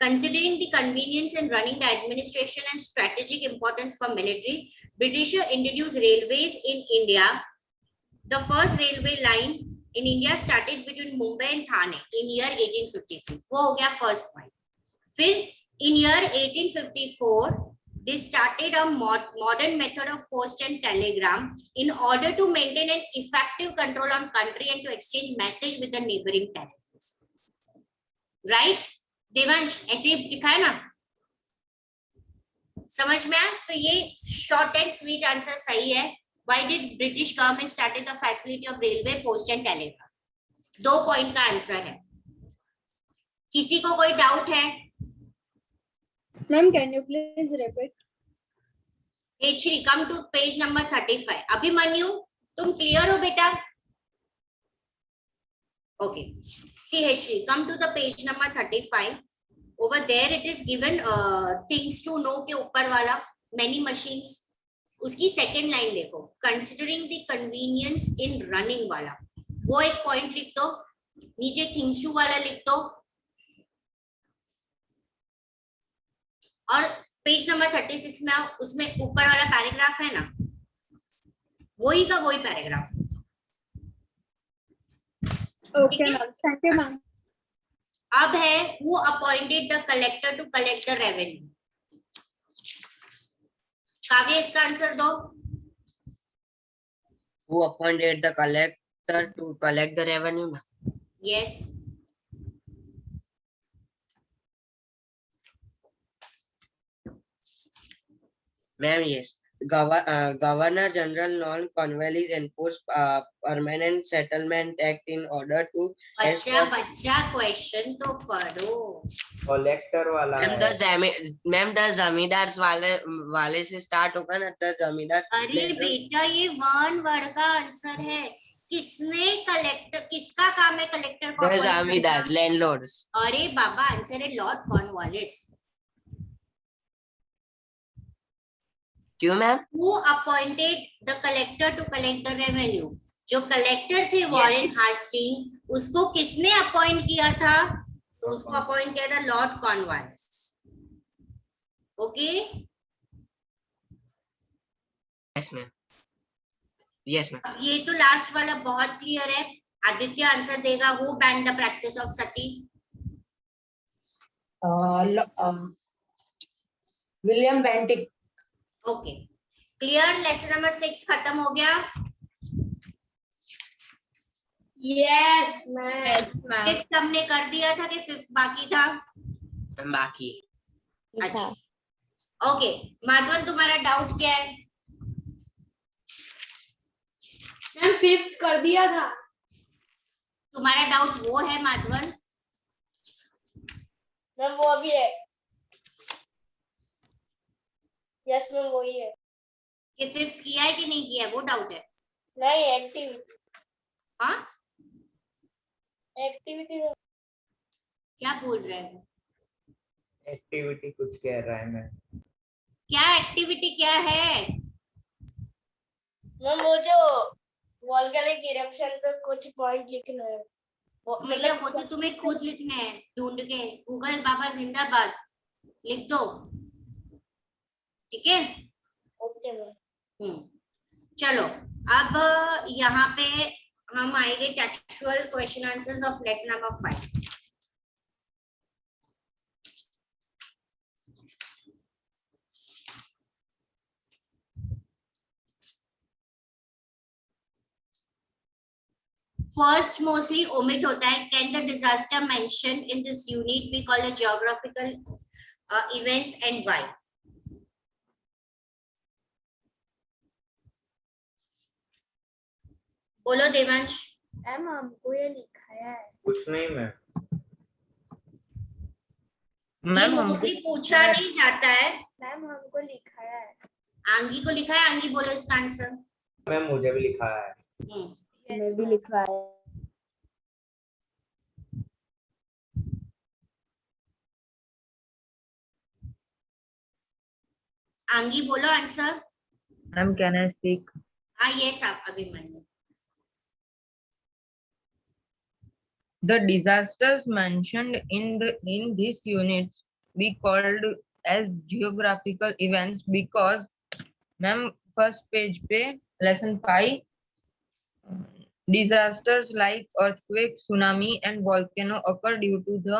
A: considering the convenience in running the administration and strategic importance for military, Britishers introduced railways in India. The first railway line in India started between Mumbai and Thane in year 1853. वो हो गया first point. फिर in year 1854 they started a modern method of post and telegram in order to maintain an effective control on country and to exchange message with the neighboring territories. Right? Devansh ऐसे लिखा है ना, समझ में आया? तो ये शॉर्ट एंड स्वीट आंसर सही है। Why did British government started the facility of railway, post and telegraph? 2 point का आंसर है। किसी को कोई डाउट है?
C: Ma'am, can you please repeat?
A: H3, come to page number 35. Abhimanyu तुम क्लियर हो बेटा? Okay. See H3, come to the page number 35. Over there it is given things to know के ऊपर वाला many machines. उसकी सेकेंड लाइन देखो, considering the convenience in running वाला, वो एक पॉइंट लिख दो, नीचे थिंग्स टू वाला लिख दो, और पेज नंबर 36 में उसमें ऊपर वाला पैराग्राफ है ना, वही का वही paragraph.
C: Okay, ma'am. Thank you, ma'am.
A: अब है who appointed the collector to collect the revenue? काव्य इसका आंसर दो।
G: Who appointed the collector to collect the revenue?
A: Yes.
G: Ma'am, yes. Governor General Lord Cornwallis enforced Permanent Settlement Act in order to
A: बच्चा क्वेश्चन तो पढ़ो।
D: कलेक्टर वाला
G: मैम द जमींदार वाले से स्टार्ट होगा ना, द जमींदार।
A: अरे बेटा ये 1 वर्ड का आंसर है। किसने कलेक्टर, किसका काम है कलेक्टर को?
G: द जमींदार, लैंडलॉर्ड्स।
A: अरे बाबा आंसर है लॉर्ड कॉर्नवालिस।
G: क्यों ma'am?
A: Who appointed the collector to collect the revenue? जो कलेक्टर थे वॉरेन हास्टिंग, उसको किसने अपॉइंट किया था? तो उसको अपॉइंट किया था Lord Cornwallis. Okay?
G: Yes ma'am, yes ma'am.
A: ये तो लास्ट वाला बहुत क्लियर है। आदित्य आंसर देगा। Who banned the practice of sati?
E: William Bentinck.
A: Okay clear. Lesson number 6 खत्म हो गया।
E: Yes ma'am.
A: फिफ्थ हमने कर दिया था कि फिफ्थ बाकी था?
G: बाकी।
A: अच्छा ओके माधवन तुम्हारा डाउट क्या है?
E: मैम फिफ्थ कर दिया था।
A: तुम्हारा डाउट वो है माधवन?
H: मैम वो अभी है। यस मैम वही है।
A: कि फिफ्थ किया है कि नहीं किया है वो डाउट है।
H: नहीं एक्टिविटी।
A: हाँ
H: एक्टिविटी
A: क्या बोल रहे हैं?
D: एक्टिविटी कुछ कह रहा है मैं।
A: क्या एक्टिविटी क्या है?
H: मैम वो जो वोल्केनिक इरप्शन पे कुछ पॉइंट लिखना है
A: बेटा वो तो तुम्हें खुद लिखने हैं, ढूंढ के। गूगल बाबा जिंदाबाद लिख दो, ठीक है।
H: Okay ma'am.
A: चलो अब यहाँ पे हम आएंगे textual question answers of lesson number 5। First mostly omit होता है। Can the disaster mention in this unit be called geographical events and why? बोलो देवांश।
B: मैम हमको ये लिखा है।
D: कुछ नहीं मैम।
A: ये
F: मैम
A: मोस्टली पूछा नहीं जाता है।
B: मैम हमको लिखा है।
A: आंगी को लिखा है। आंगी बोलो इसका आंसर।
D: मैम मुझे भी लिखा है।
B: मैं भी लिखा है।
A: आंगी बोलो answer.
F: Ma'am can I speak?
A: हाँ यस आप Abhimanyu.
F: The disasters mentioned in these units be called as geographical events because ma'am first page पे lesson 5 disasters like earthquake, tsunami and volcano occur due to the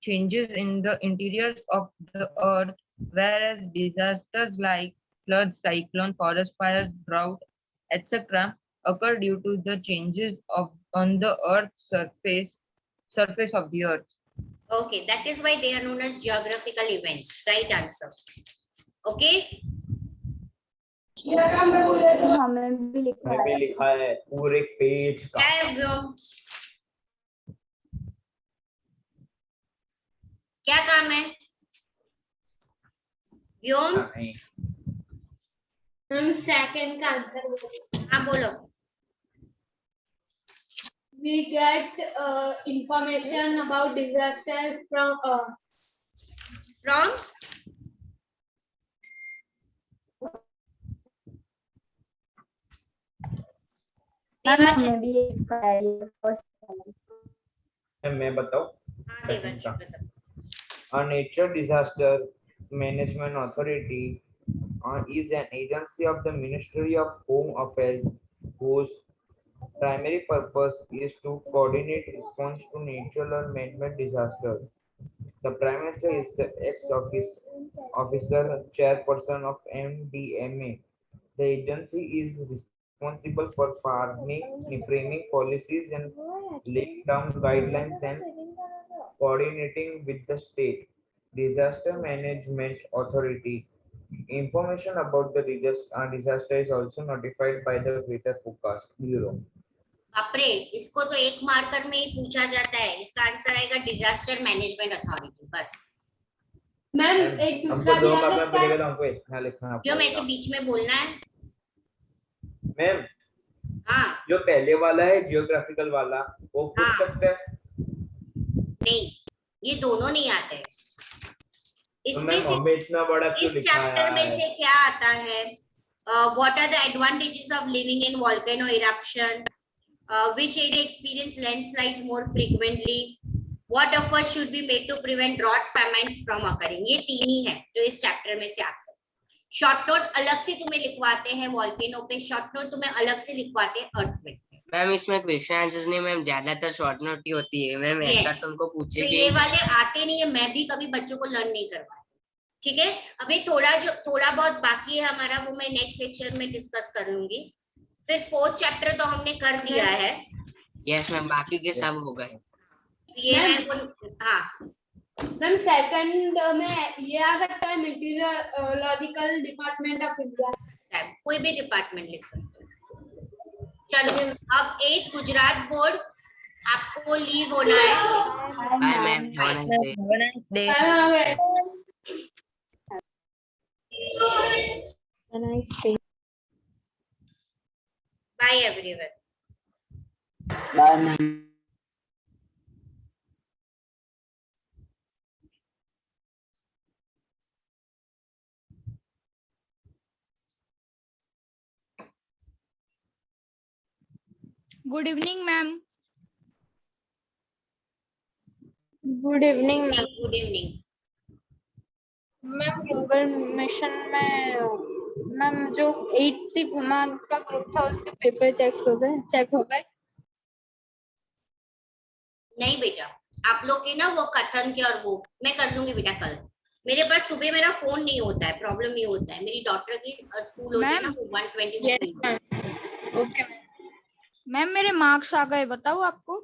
F: changes in the interiors of the earth, whereas disasters like floods, cyclone, forest fires, drought, etc. occur due to the changes on the earth's surface of the earth.
A: Okay, that is why they are known as geographical events. Right answer. Okay.
B: हमें भी लिखा
D: मैं भी
B: है।
D: लिखा है पूरे पेज का।
A: क्या काम है व्योम?
D: नहीं
E: हम सेकंड का आंसर
A: हाँ बोलो।
E: we get information about disasters from
A: From
B: ma'am हमें भी लिखा है ये फर्स्ट।
D: मैं बताऊं।
A: हाँ देवांश बताओ।
D: A nature disaster management authority is an agency of the Ministry of Home Affairs whose primary purpose is to coordinate response to natural or man-made disasters. The Prime Minister is the ex-officer chairperson of MDMA. The agency is responsible for framing policies and laying down guidelines and coordinating with the state disaster management authority. Information about the disaster is also notified by the Weather Forecast Bureau.
A: बापरे, इसको तो एक मार्कर में ही पूछा जाता है। इसका आंसर आएगा डिजास्टर मैनेजमेंट अथॉरिटी। बस
E: मैम एक
D: हमको
E: दूसरा
D: दो
E: भी आ
D: मार्कर
E: सकता है।
D: मिलेगा तो हमको इतना लिखना
A: क्यों
D: पड़ेगा।
A: ऐसे बीच में बोलना है?
D: मैम
A: हाँ
D: जो पहले वाला है जियोग्राफिकल वाला वो पूछ
A: हाँ।
D: सकते हैं।
A: नहीं, ये दोनों नहीं आते।
D: तो
A: इसमें
D: मैम
A: से
D: हमें इतना बड़ा क्यों
A: इस
D: लिखा
A: चैप्टर में
D: है?
A: से क्या आता है? What are the advantages of living in volcano eruption? Which area experience landslides more frequently? What efforts should be made to prevent drought, famine from occurring? ये तीन ही है जो इस चैप्टर में से आते हैं। शॉर्ट नोट अलग से तुम्हें लिखवाते हैं वॉल्केनो पे, शॉर्ट नोट तुम्हें अलग से लिखवाते हैं अर्थक्वेक पे।
G: मैम इसमें क्वेश्चन आंसर्स नहीं मैम, ज्यादातर शॉर्ट नोट ही होती है मैम।
A: Yes.
G: ऐसा तुमको
A: तो
G: पूछेगी
A: ये वाले आते नहीं है, मैं भी कभी बच्चों को लर्न नहीं करवाती। ठीक है, अभी थोड़ा बहुत बाकी है हमारा, वो मैं नेक्स्ट लेक्चर में डिस्कस कर लूंगी। फिर फोर्थ चैप्टर तो हमने कर दिया है।
G: यस मैम, बाकी के सब हो गए।
A: ये है वो। हाँ
E: मैम सेकंड में ये आ सकता है मेटीरियोलॉजिकल डिपार्टमेंट ऑफ इंडिया।
A: कोई भी डिपार्टमेंट लिख सकते हो। चलो अब 8 गुजरात बोर्ड आपको लीव होना है.
G: Bye ma'am, have a nice day.
F: Have a nice day.
A: Bye everyone.
K: Bye ma'am.
B: Good evening ma'am.
C: Good evening ma'am.
A: Good evening.
C: Ma'am global mission में मैम जो 8C गुमान का ग्रुप था उसके पेपर चेक हो गए?
A: नहीं बेटा, आप लोग के ना वो कथन के और वो मैं कर लूंगी बेटा कल. मेरे पास सुबह मेरा फोन नहीं होता है, प्रॉब्लम ये होता है. मेरी डॉटर की स्कूल होती है ना, वो 120
C: यस
A: को
C: मैम। ओके
B: मैम मेरे मार्क्स आ गए, बताऊँ आपको?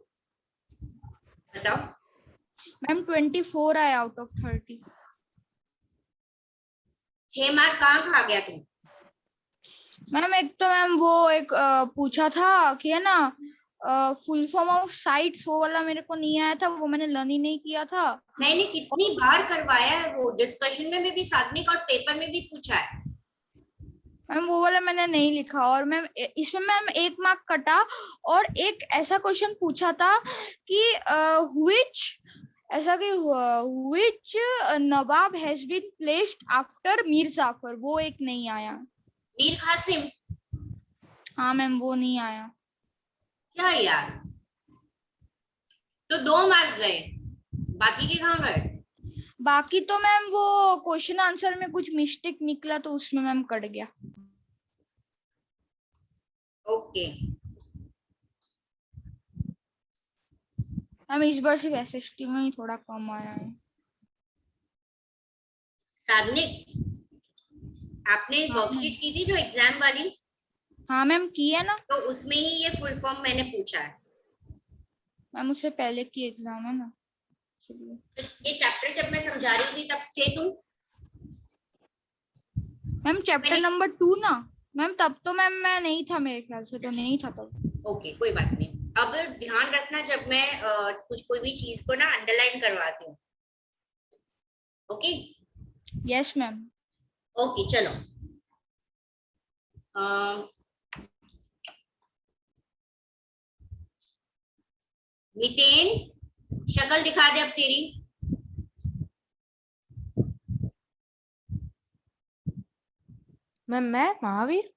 A: बताओ.
B: मैम 24 आए आउट ऑफ 30।
A: 6 मार्क कहाँ खा गया तुम?
B: मैम एक तो मैम वो एक पूछा था कि है ना फुल फॉर्म ऑफ साइट्स, वो वाला मेरे को नहीं आया था, वो मैंने लर्न ही नहीं किया था।
A: मैंने कितनी बार करवाया है, वो डिस्कशन में भी साधनिक और पेपर में भी पूछा है.
B: मैम वो वाला मैंने नहीं लिखा, और मैम इसमें मैम 1 मार्क कटा, और एक ऐसा क्वेश्चन पूछा था कि ऐसा कि which nawab has been placed after Mir Jafar, वो एक नहीं आया।
A: मीर कासिम.
B: हाँ मैम वो नहीं आया।
A: क्या यार, तो 2 मार्क गए, बाकी के कहाँ गए?
B: बाकी तो मैम वो क्वेश्चन आंसर में कुछ मिस्टेक निकला तो उसमें मैम कट गया।
A: ओके.
B: मैम इस बार सिर्फ एसएसटी में ही थोड़ा कम आया है।
A: साधनिक, आपने वर्कशीट की थी जो एग्जाम वाली?
B: हाँ मैम की है ना।
A: तो उसमें ही ये फुल फॉर्म मैंने पूछा है.
B: मैम उससे पहले की एग्जाम है ना, चलिए।
A: ये चैप्टर जब मैं समझा रही थी तब थे तुम?
B: मैम चैप्टर नंबर 2 ना मैम, तब तो मैम मैं नहीं था, मेरे ख्याल से तो नहीं था तब।
A: ओके, कोई बात नहीं. अब ध्यान रखना जब मैं कोई भी चीज को ना अंडरलाइन करवाती हूँ. ओके.
B: Yes ma'am.
A: ओके चलो. मितेन, शक्ल दिखा दे अब तेरी.
L: मैं महावीर।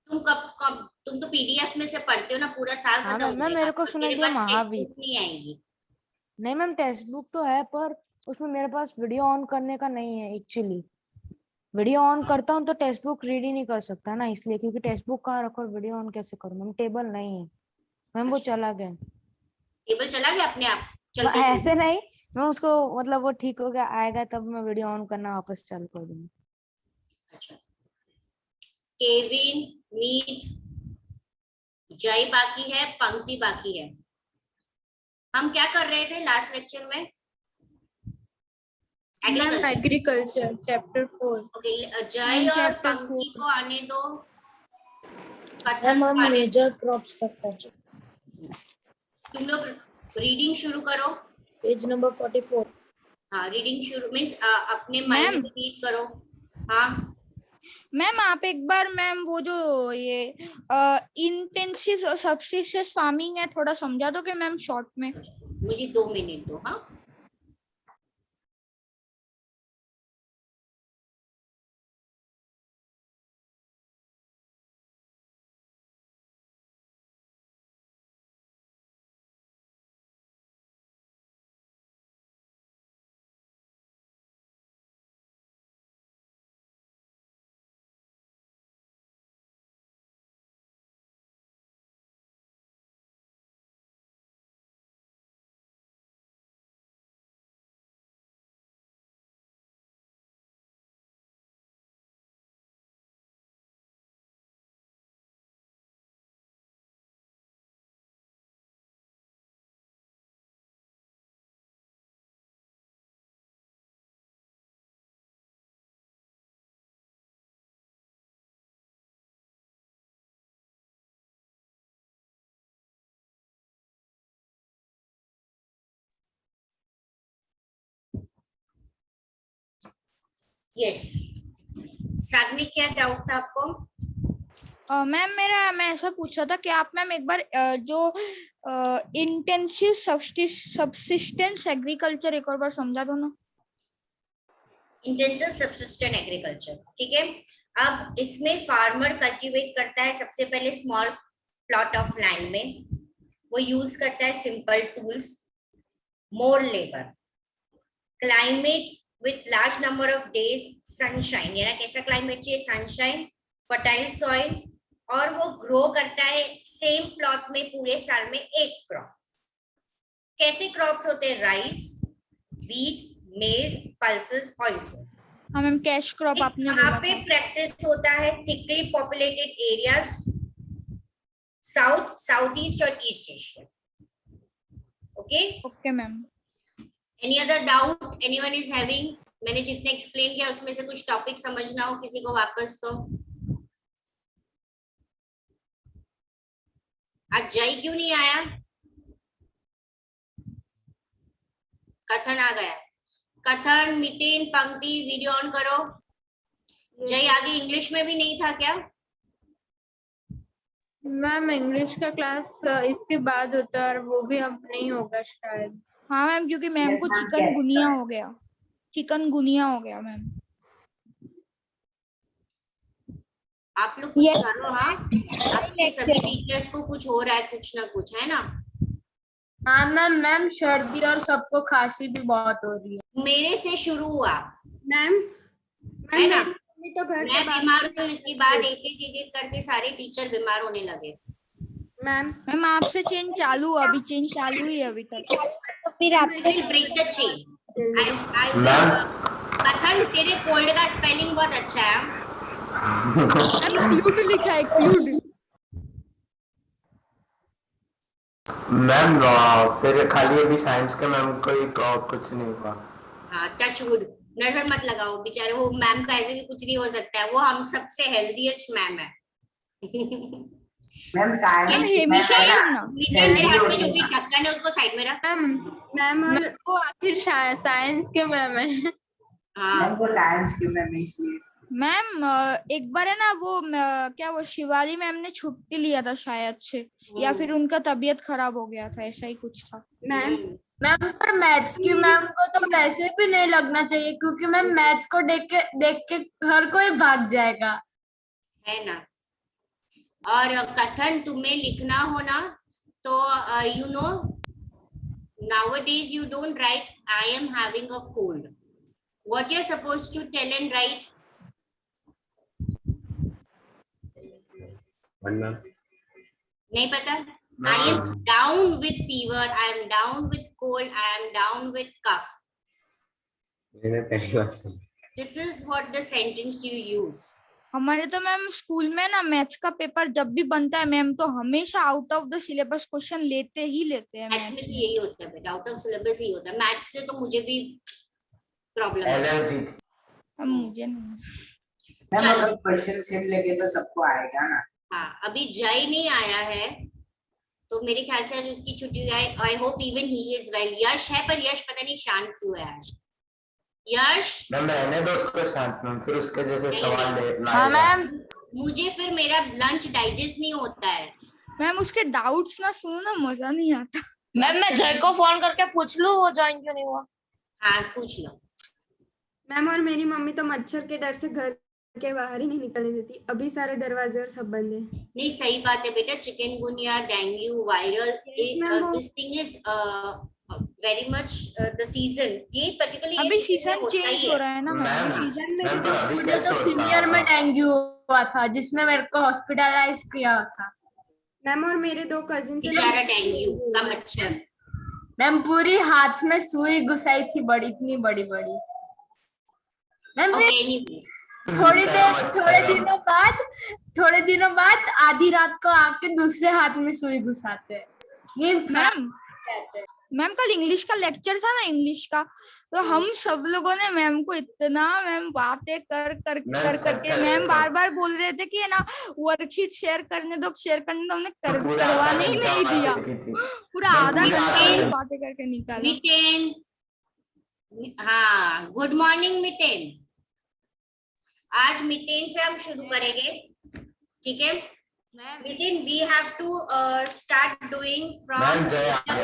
A: तुम तो पीडीएफ में से पढ़ते हो ना, पूरा साल
L: हाँ
A: खत्म हो
L: मैम,
A: जाएगा
L: मेरे को
A: और
L: सुनाई
A: तेरे
L: दिया
A: पास
L: महावीर।
A: टेक्स्ट नहीं आएगी.
L: नहीं मैम, टेक्स्ट बुक तो है पर उसमें मेरे पास वीडियो ऑन करने का नहीं है एक्चुअली। वीडियो ऑन करता हूँ तो टेक्स्ट बुक रीड ही नहीं कर सकता ना, इसलिए। क्योंकि टेक्स्ट बुक कहाँ रखो और वीडियो ऑन कैसे करूँ मैम? टेबल नहीं है मैम, वो चला गया।
A: टेबल चला गया अपने आप चलते
L: ऐसे
A: चलते?
L: नहीं, मैं उसको मतलब वो ठीक हो गया, आएगा तब मैं वीडियो ऑन करना वापस चालू कर दूंगी।
A: अच्छा. केविन, मीत, जय बाकी है, पंक्ति बाकी है. हम क्या कर रहे थे लास्ट लेक्चर में?
C: Ma'am agriculture chapter 4।
A: ओके, जय और पंक्ति को आने दो, कथन
K: मैम
A: आने दो.
K: मेजर क्रॉप्स तक पहुंचे।
A: तुम लोग रीडिंग शुरू करो.
K: Page number 44।
A: हाँ, रीडिंग शुरू मीन्स अपने माइंड में रीड करो. हाँ
B: मैम आप एक बार मैम वो जो ये इंटेंसिव सब्सिस्टेंस फार्मिंग है, थोड़ा समझा दोगे मैम शॉर्ट में?
A: मुझे 2 मिनट दो. हाँ यस, साग्निक क्या डाउट था आपको?
M: मैम मैं ऐसा पूछ रहा था कि आप मैम एक बार जो इंटेंसिव सब्सिस्टेंस एग्रीकल्चर एक और बार समझा दो ना।
A: इंटेंसिव सब्सिस्टेंट एग्रीकल्चर, ठीक है। अब इसमें फार्मर कल्टीवेट करता है सबसे पहले स्मॉल प्लॉट ऑफ लैंड में, वो यूज करता है simple tools, more labour, climate with large number of days sunshine, यानी कैसा क्लाइमेट चाहिए, सनशाइन, फर्टाइल सॉइल, और वो ग्रो करता है सेम प्लॉट में पूरे साल में एक क्रॉप। कैसे क्रॉप्स होते हैं, rice, wheat, maize, pulses, oils.
M: हाँ मैम, कैश क्रॉप आपने बोला
A: यहाँ पे
M: था।
A: प्रैक्टिस होता है thickly populated areas, south, south east और east Asia. Okay
M: okay ma'am.
A: Any other doubt anyone is having? मैंने जितने एक्सप्लेन किया उसमें से कुछ टॉपिक समझना हो किसी को वापस तो? आज जय क्यों नहीं आया? कथन आ गया। कथन, मितिन, पंक्ति, वीडियो ऑन करो। जय आगे इंग्लिश में भी नहीं था क्या?
E: मैम इंग्लिश का क्लास इसके बाद होता है और वो भी अब नहीं होगा शायद।
M: हाँ मैम, क्योंकि मैम को चिकनगुनिया हो गया, चिकनगुनिया हो गया मैम।
A: आप लोग कुछ
M: Yes,
A: करो। हाँ, आपके सभी टीचर्स को कुछ हो रहा है, कुछ ना कुछ, है ना?
E: हाँ मैम सर्दी और सबको खांसी भी बहुत हो रही है।
A: मेरे से शुरू हुआ,
C: मैम
A: है ना?
C: तो घर
A: मैं बीमार हुई, इसके बाद एक करके सारे टीचर बीमार होने लगे।
M: मैम आपसे चेन चालू, अभी चेन चालू ही है अभी तक।
I: तो फिर आप
A: We'll break the chain. कथन, तेरे कोल्ड का स्पेलिंग बहुत अच्छा है।
M: मैम क्यूट लिखा है, क्यूट।
N: मैम फिर खाली अभी साइंस के मैम कोई कुछ नहीं हुआ।
A: हाँ, टच वुड, नजर मत लगाओ, बेचारे वो मैम का ऐसे भी कुछ नहीं हो सकता है, वो हम सबसे हेल्दीएस्ट मैम है।
K: मैम साइंस
M: हमेशा ही ना।
A: मेरे हाथ में जो भी ढक्कन है उसको साइड में रख।
E: मैम और वो आखिर साइंस के मैम है।
A: हाँ,
K: मैम को साइंस की मैम इसलिए।
M: मैम एक बार है ना वो क्या वो शिवाली मैम ने छुट्टी लिया था शायद से, या फिर उनका तबीयत खराब हो गया था, ऐसा ही कुछ था।
E: मैम पर मैथ्स की मैम को तो वैसे भी नहीं लगना चाहिए क्योंकि मैम मैथ्स को देख के हर कोई भाग जाएगा,
A: है ना? और कथन, तुम्हें लिखना हो ना तो you know nowadays you don't write I am having a cold. What you're supposed to tell and write? नहीं पता? I am down with fever, I am down with cold, I am down with cough. This is what the sentence you use.
M: हमारे तो मैम स्कूल में ना मैथ्स का पेपर जब भी बनता है मैम तो हमेशा out of the syllabus question लेते हैं।
A: मैथ्स में तो यही होता है बेटा, आउट ऑफ सिलेबस ही होता है। मैथ्स से तो मुझे भी प्रॉब्लम है।
N: एलर्जी थी।
M: मुझे नहीं।
K: मैम अगर क्वेश्चन सेम लेके तो सबको आएगा ना।
A: हाँ, अभी जय नहीं आया है तो मेरे ख्याल से आज उसकी छुट्टी है। I hope even he is well. Yash है, पर यश पता नहीं शांत क्यों है आज। यश,
N: मैंने तो उसको शांत में फिर उसके जैसे सवाल ले।
E: हाँ मैम,
A: मुझे फिर मेरा लंच डाइजेस्ट नहीं होता है।
M: मैम उसके डाउट्स ना सुनो ना, मजा नहीं आता।
L: मैम मैं जय को फोन करके पूछ लूं वो ज्वाइन क्यों नहीं हुआ?
A: हाँ, पूछ लो।
C: मैम और मेरी मम्मी तो मच्छर के डर से घर के बाहर ही नहीं निकलने देती, अभी सारे दरवाजे और सब बंद है।
A: नहीं, सही बात है बेटा, chikungunya, dengue, viral, this thing is very much the season. ये पर्टिकुलरली
M: अभी सीजन चेंज हो रहा है ना मैम, सीजन में
E: मुझे तो सीनियर में डेंगू हुआ था जिसमें मेरे को हॉस्पिटलाइज किया था।
C: मैम और मेरे 2 कजिन
A: बेचारा डेंगू का मच्छर।
E: मैम पूरी हाथ में सुई घुसाई थी बड़ी, इतनी बड़ी बड़ी। मैम थोड़े दिनों बाद आधी रात को आके दूसरे हाथ में सुई घुसाते हैं। ये
M: मैम कल इंग्लिश का लेक्चर था ना, इंग्लिश का, तो हम सब लोगों ने मैम को इतना मैम बातें करके मैम बार बार बोल रहे थे कि है ना वर्कशीट शेयर करने दो, हमने करवाने ही नहीं दिया। पूरा आधा घंटा बातें करके निकाला।
A: मितेन, हाँ, गुड मॉर्निंग मितेन। आज मितेन से हम शुरू करेंगे, ठीक है Miten? We have to start doing from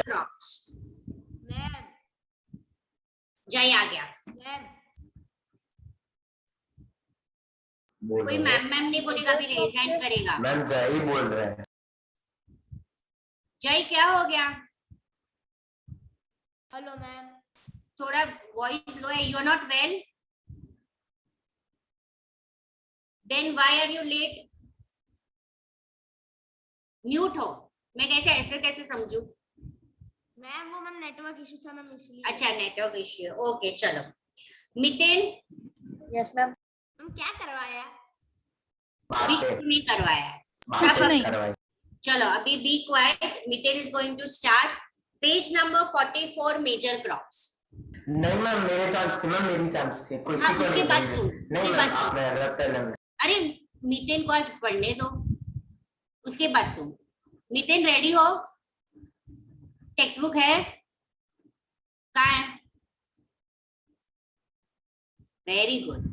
A: crops. Jay आ गया। कोई मैम नहीं बोलेगा, अभी रेज हैंड करेगा।
N: मैम जय ही बोल रहे हैं।
A: जय क्या हो गया?
L: Hello ma'am.
A: थोड़ा वॉइस लो है। You are not well? Then why are you late? Mute हो। मैं कैसे ऐसे कैसे समझू?
L: मैम वो नेटवर्क इशू था मैम इसलिए।
A: अच्छा नेटवर्क इश्यू, ओके चलो। Mithen
L: yes ma'am.
M: हम क्या करवाया?
A: कुछ नहीं करवाया
M: कुछ
A: सब
M: नहीं।
A: चलो अभी be quiet. Miten is going to start page number 44 major crops.
N: नहीं मैम मेरे चांस थी, मैम मेरी चांस थी। कोई
A: हाँ,
N: को
A: उसके
N: नहीं
A: बाद
N: देंगे।
A: तू,
N: नहीं
A: उसके
N: मैम
A: बाद
N: आपने अलग पहले में।
A: अरे मितेन को आज पढ़ने दो, उसके बाद तुम। मितेन रेडी हो? टेक्स्ट बुक है? कहाँ है? Very good.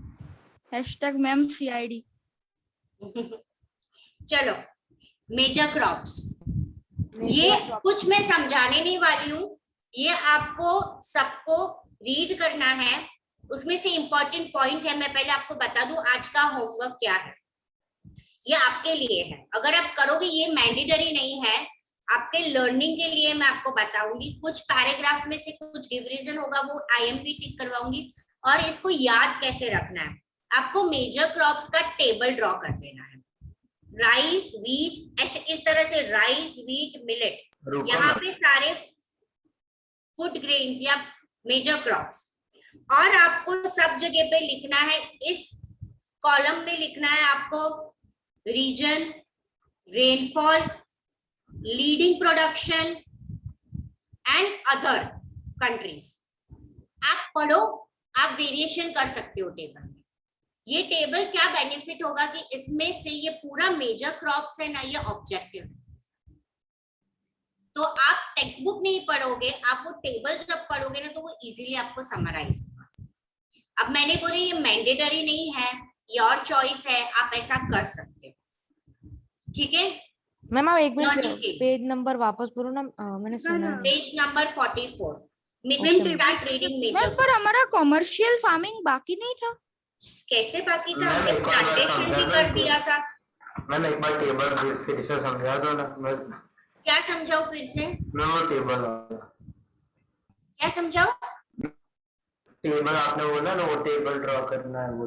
M: Ma'am CID।
A: चलो मेजर क्रॉप्स। ये कुछ मैं समझाने नहीं वाली हूँ, ये आपको सबको रीड करना है। उसमें से इंपॉर्टेंट पॉइंट है, मैं पहले आपको बता दूं आज का होमवर्क क्या है। ये आपके लिए है, अगर आप करोगे ये मैंडेटरी नहीं है, आपके लर्निंग के लिए मैं आपको बताऊंगी। कुछ पैराग्राफ में से कुछ गिव रीजन होगा, वो IMP टिक करवाऊंगी। और इसको याद कैसे रखना है, आपको मेजर क्रॉप्स का टेबल ड्रॉ कर देना है। राइस, व्हीट, ऐसे इस तरह से राइस, व्हीट, मिलेट, यहाँ पे सारे फूड ग्रेन्स या मेजर क्रॉप्स। और आपको सब जगह पे लिखना है, इस कॉलम में लिखना है आपको reason, rainfall, leading production and other countries. आप पढ़ो, आप वेरिएशन कर सकते हो टेबल में। ये टेबल क्या बेनिफिट होगा कि इसमें से ये पूरा मेजर क्रॉप्स है ना, ये ऑब्जेक्टिव है। तो आप टेक्स्ट बुक नहीं पढ़ोगे, आप वो टेबल जब पढ़ोगे ना तो वो इजीली आपको समराइज होगा। अब मैंने बोला ये मैंडेटरी नहीं है, योर चॉइस है, आप ऐसा कर सकते हो, ठीक है?
L: मैम आप एक मिनट पेज नंबर वापस बोलो ना, मैंने सुना नहीं।
A: Page number 44। Miten start reading major.
M: पर हमारा कमर्शियल फार्मिंग बाकी नहीं था।
A: कैसे बाकी था? हमने प्लांटेशन भी कर दिया था।
N: मैम एक बार टेबल फिर से समझा दो ना। मैं
A: क्या समझाओ फिर से?
N: मैं वो टेबल
A: क्या समझाओ?
N: टेबल आपने बोला ना, वो टेबल ड्रॉ करना है। वो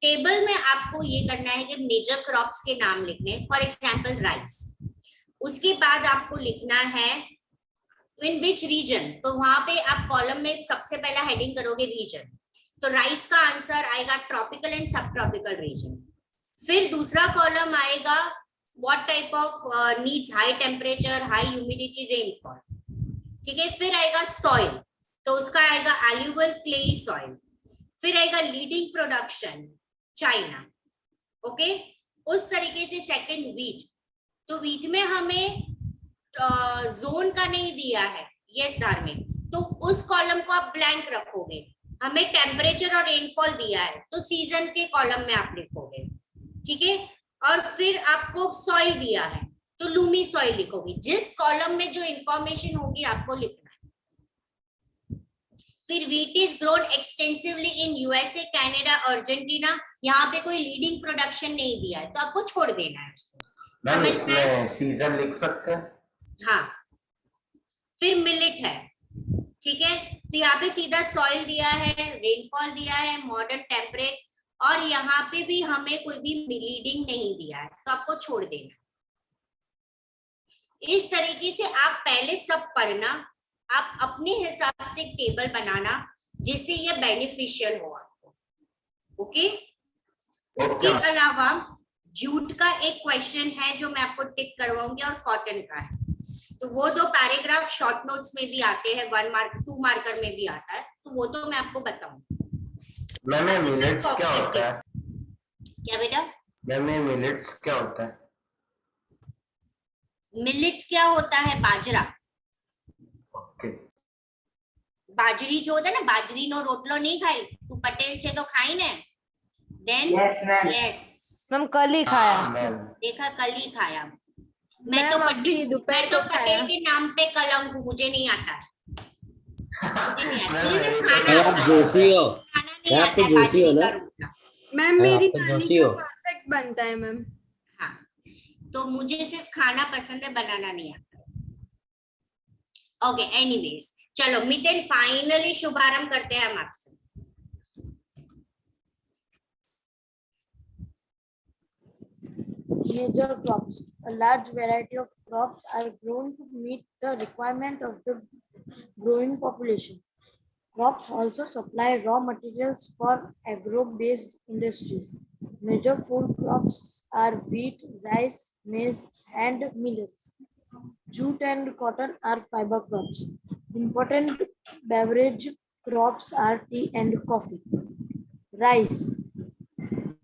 A: टेबल में आपको ये करना है कि मेजर क्रॉप्स के नाम लिखने, फॉर एग्जांपल राइस। उसके बाद आपको लिखना है इन विच रीजन, तो वहां पे आप कॉलम में सबसे पहला हेडिंग करोगे रीजन, तो राइस का आंसर आएगा ट्रॉपिकल एंड सब ट्रॉपिकल रीजन। फिर दूसरा कॉलम आएगा what type of needs high temperature, high humidity, rainfall, ठीक है? फिर आएगा सॉइल, तो उसका आएगा एल्यूवियल क्लेई सॉइल। फिर आएगा लीडिंग प्रोडक्शन, चाइना, ओके? उस तरीके से सेकंड व्हीट, तो व्हीट में हमें जोन का नहीं दिया है, यस धार्मिक, तो उस कॉलम को आप ब्लैंक रखोगे। हमें टेम्परेचर और रेनफॉल दिया है, तो सीजन के कॉलम में आप लिखोगे, ठीक है? और फिर आपको सॉइल दिया है, तो लूमी सॉइल लिखोगे। जिस कॉलम में जो इंफॉर्मेशन होगी आपको लिखना है। फिर wheat is grown extensively in USA, Canada, Argentina, यहाँ पे कोई लीडिंग प्रोडक्शन नहीं दिया है, तो आपको छोड़ देना है उसको।
N: मैम इसमें सीजन लिख सकते हैं?
A: हाँ। फिर मिलेट है, ठीक है? तो यहाँ पे सीधा सॉइल दिया है, रेनफॉल दिया है, मॉडर्न टेम्परेट, और यहाँ पे भी हमें कोई भी लीडिंग नहीं दिया है, तो आपको छोड़ देना। इस तरीके से आप पहले सब पढ़ना, आप अपने हिसाब से टेबल बनाना जिससे ये बेनिफिशियल हो आपको, ओके? उसके अलावा जूट का एक क्वेश्चन है जो मैं आपको टिक करवाऊंगी, और कॉटन का है, तो वो दो पैराग्राफ शॉर्ट नोट्स में भी आते हैं, 1 मार्क 2 मार्कर में भी आता है, तो वो तो मैं आपको बताऊंगी।
N: मैम मिलेट्स क्या होता है?
A: क्या बेटा?
N: मैम मिलेट्स क्या होता है?
A: मिलेट क्या होता है? बाजरा।
N: ओके।
A: बाजरी जो होता है ना, बाजरी नो रोटलो नहीं खाई, तू पटेल छे तो खाई ने, then
K: Yes, ma'am.
A: Yes,
L: ma'am कल ही खाया।
N: मैम
A: देखा कल ही खाया। मैं
C: मैम,
A: तो
C: अभी दोपहर
A: मैं तो
C: को खाया।
A: पटेल के नाम पे कलंक हूँ, मुझे नहीं आता है। मुझे नहीं आता।
N: मैम,
A: मुझे
N: मेरे को
A: खाना
N: तो
O: आप जोशी हो,
A: खाना नहीं
O: आप
A: आता
O: तो
A: है
O: जोशी हो
A: बाजरे
O: ना?
A: का रोटला।
C: मैम
O: हाँ,
C: मेरी
O: आप तो
C: नानी
O: जोशी
C: का
O: हो।
C: परफेक्ट बनता है मैम।
A: हाँ, तो मुझे सिर्फ खाना पसंद है, बनाना नहीं आता। ओके, एनीवेज, चलो मितेन फाइनली शुभारंभ करते हैं हम आपसे।
L: Major crops. A large variety of crops are grown to meet the requirement of the growing population. Crops also supply raw materials for agro-based industries. Major food crops are wheat, rice, maize, and millets. Jute and cotton are fiber crops. Important beverage crops are tea and coffee. Rice.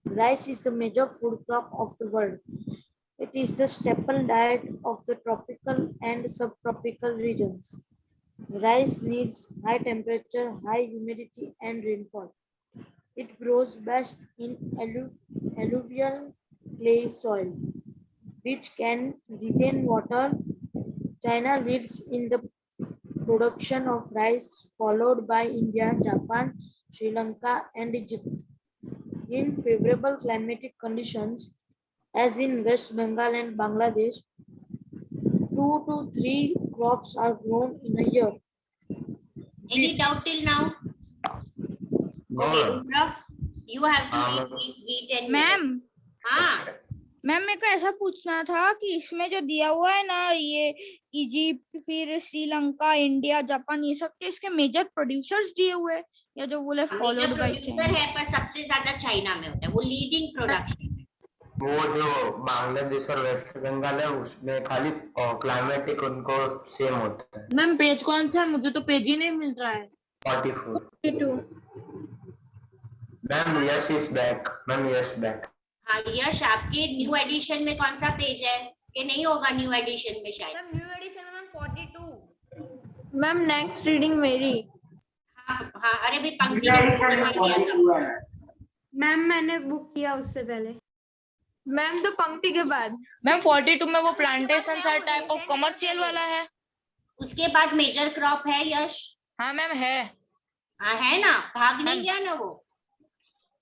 L: Rice is the major food crop of the world. It is the staple diet of the tropical and subtropical regions. Rice needs high temperature, high humidity, and rainfall. It grows best in alluvial clay soil, which can retain water. China leads in the production of rice, followed by India, Japan, Sri Lanka, and Egypt. In favorable climatic conditions, as in West Bengal and Bangladesh, 2 to 3 crops are grown in a year.
A: Any doubt till now? Okay, Rudra, you have to read wheat and millet.
M: Ma'am
A: हाँ,
M: मैम मेरे को ऐसा पूछना था कि इसमें जो दिया हुआ है ना, ये इजिप्ट, फिर श्रीलंका, इंडिया, जापान, ये सब के इसके मेजर प्रोड्यूसर्स दिए हुए हैं, या जो बोले
A: मेजर
M: फॉलोड बाय
A: प्रोड्यूसर है, पर सबसे ज्यादा चाइना में होता है, वो लीडिंग प्रोडक्शन।
N: वो जो बांग्लादेश और वेस्ट बंगाल है उसमें खाली क्लाइमेटिक उनको सेम होता है।
L: मैम पेज कौन सा है? मुझे तो पेज ही नहीं मिल रहा है।
N: 44। Ma'am Yash is back. Ma'am Yash back.
A: हाँ यश, आपके न्यू एडिशन में कौन सा पेज है? कि नहीं होगा न्यू एडिशन में शायद।
C: न्यू एडिशन में 42। मैम नेक्स्ट रीडिंग मेरी।
A: हाँ हाँ, अरे भाई पंक्ति ने बुक करवा दिया था।
C: मैम मैंने बुक किया उससे पहले। मैम तो पंक्ति के बाद।
L: मैम 42 में वो plantation sir type of commercial वाला है।
A: उसके बाद मेजर क्रॉप है यश।
L: हाँ मैम है।
A: हाँ है ना, भाग नहीं गया ना वो?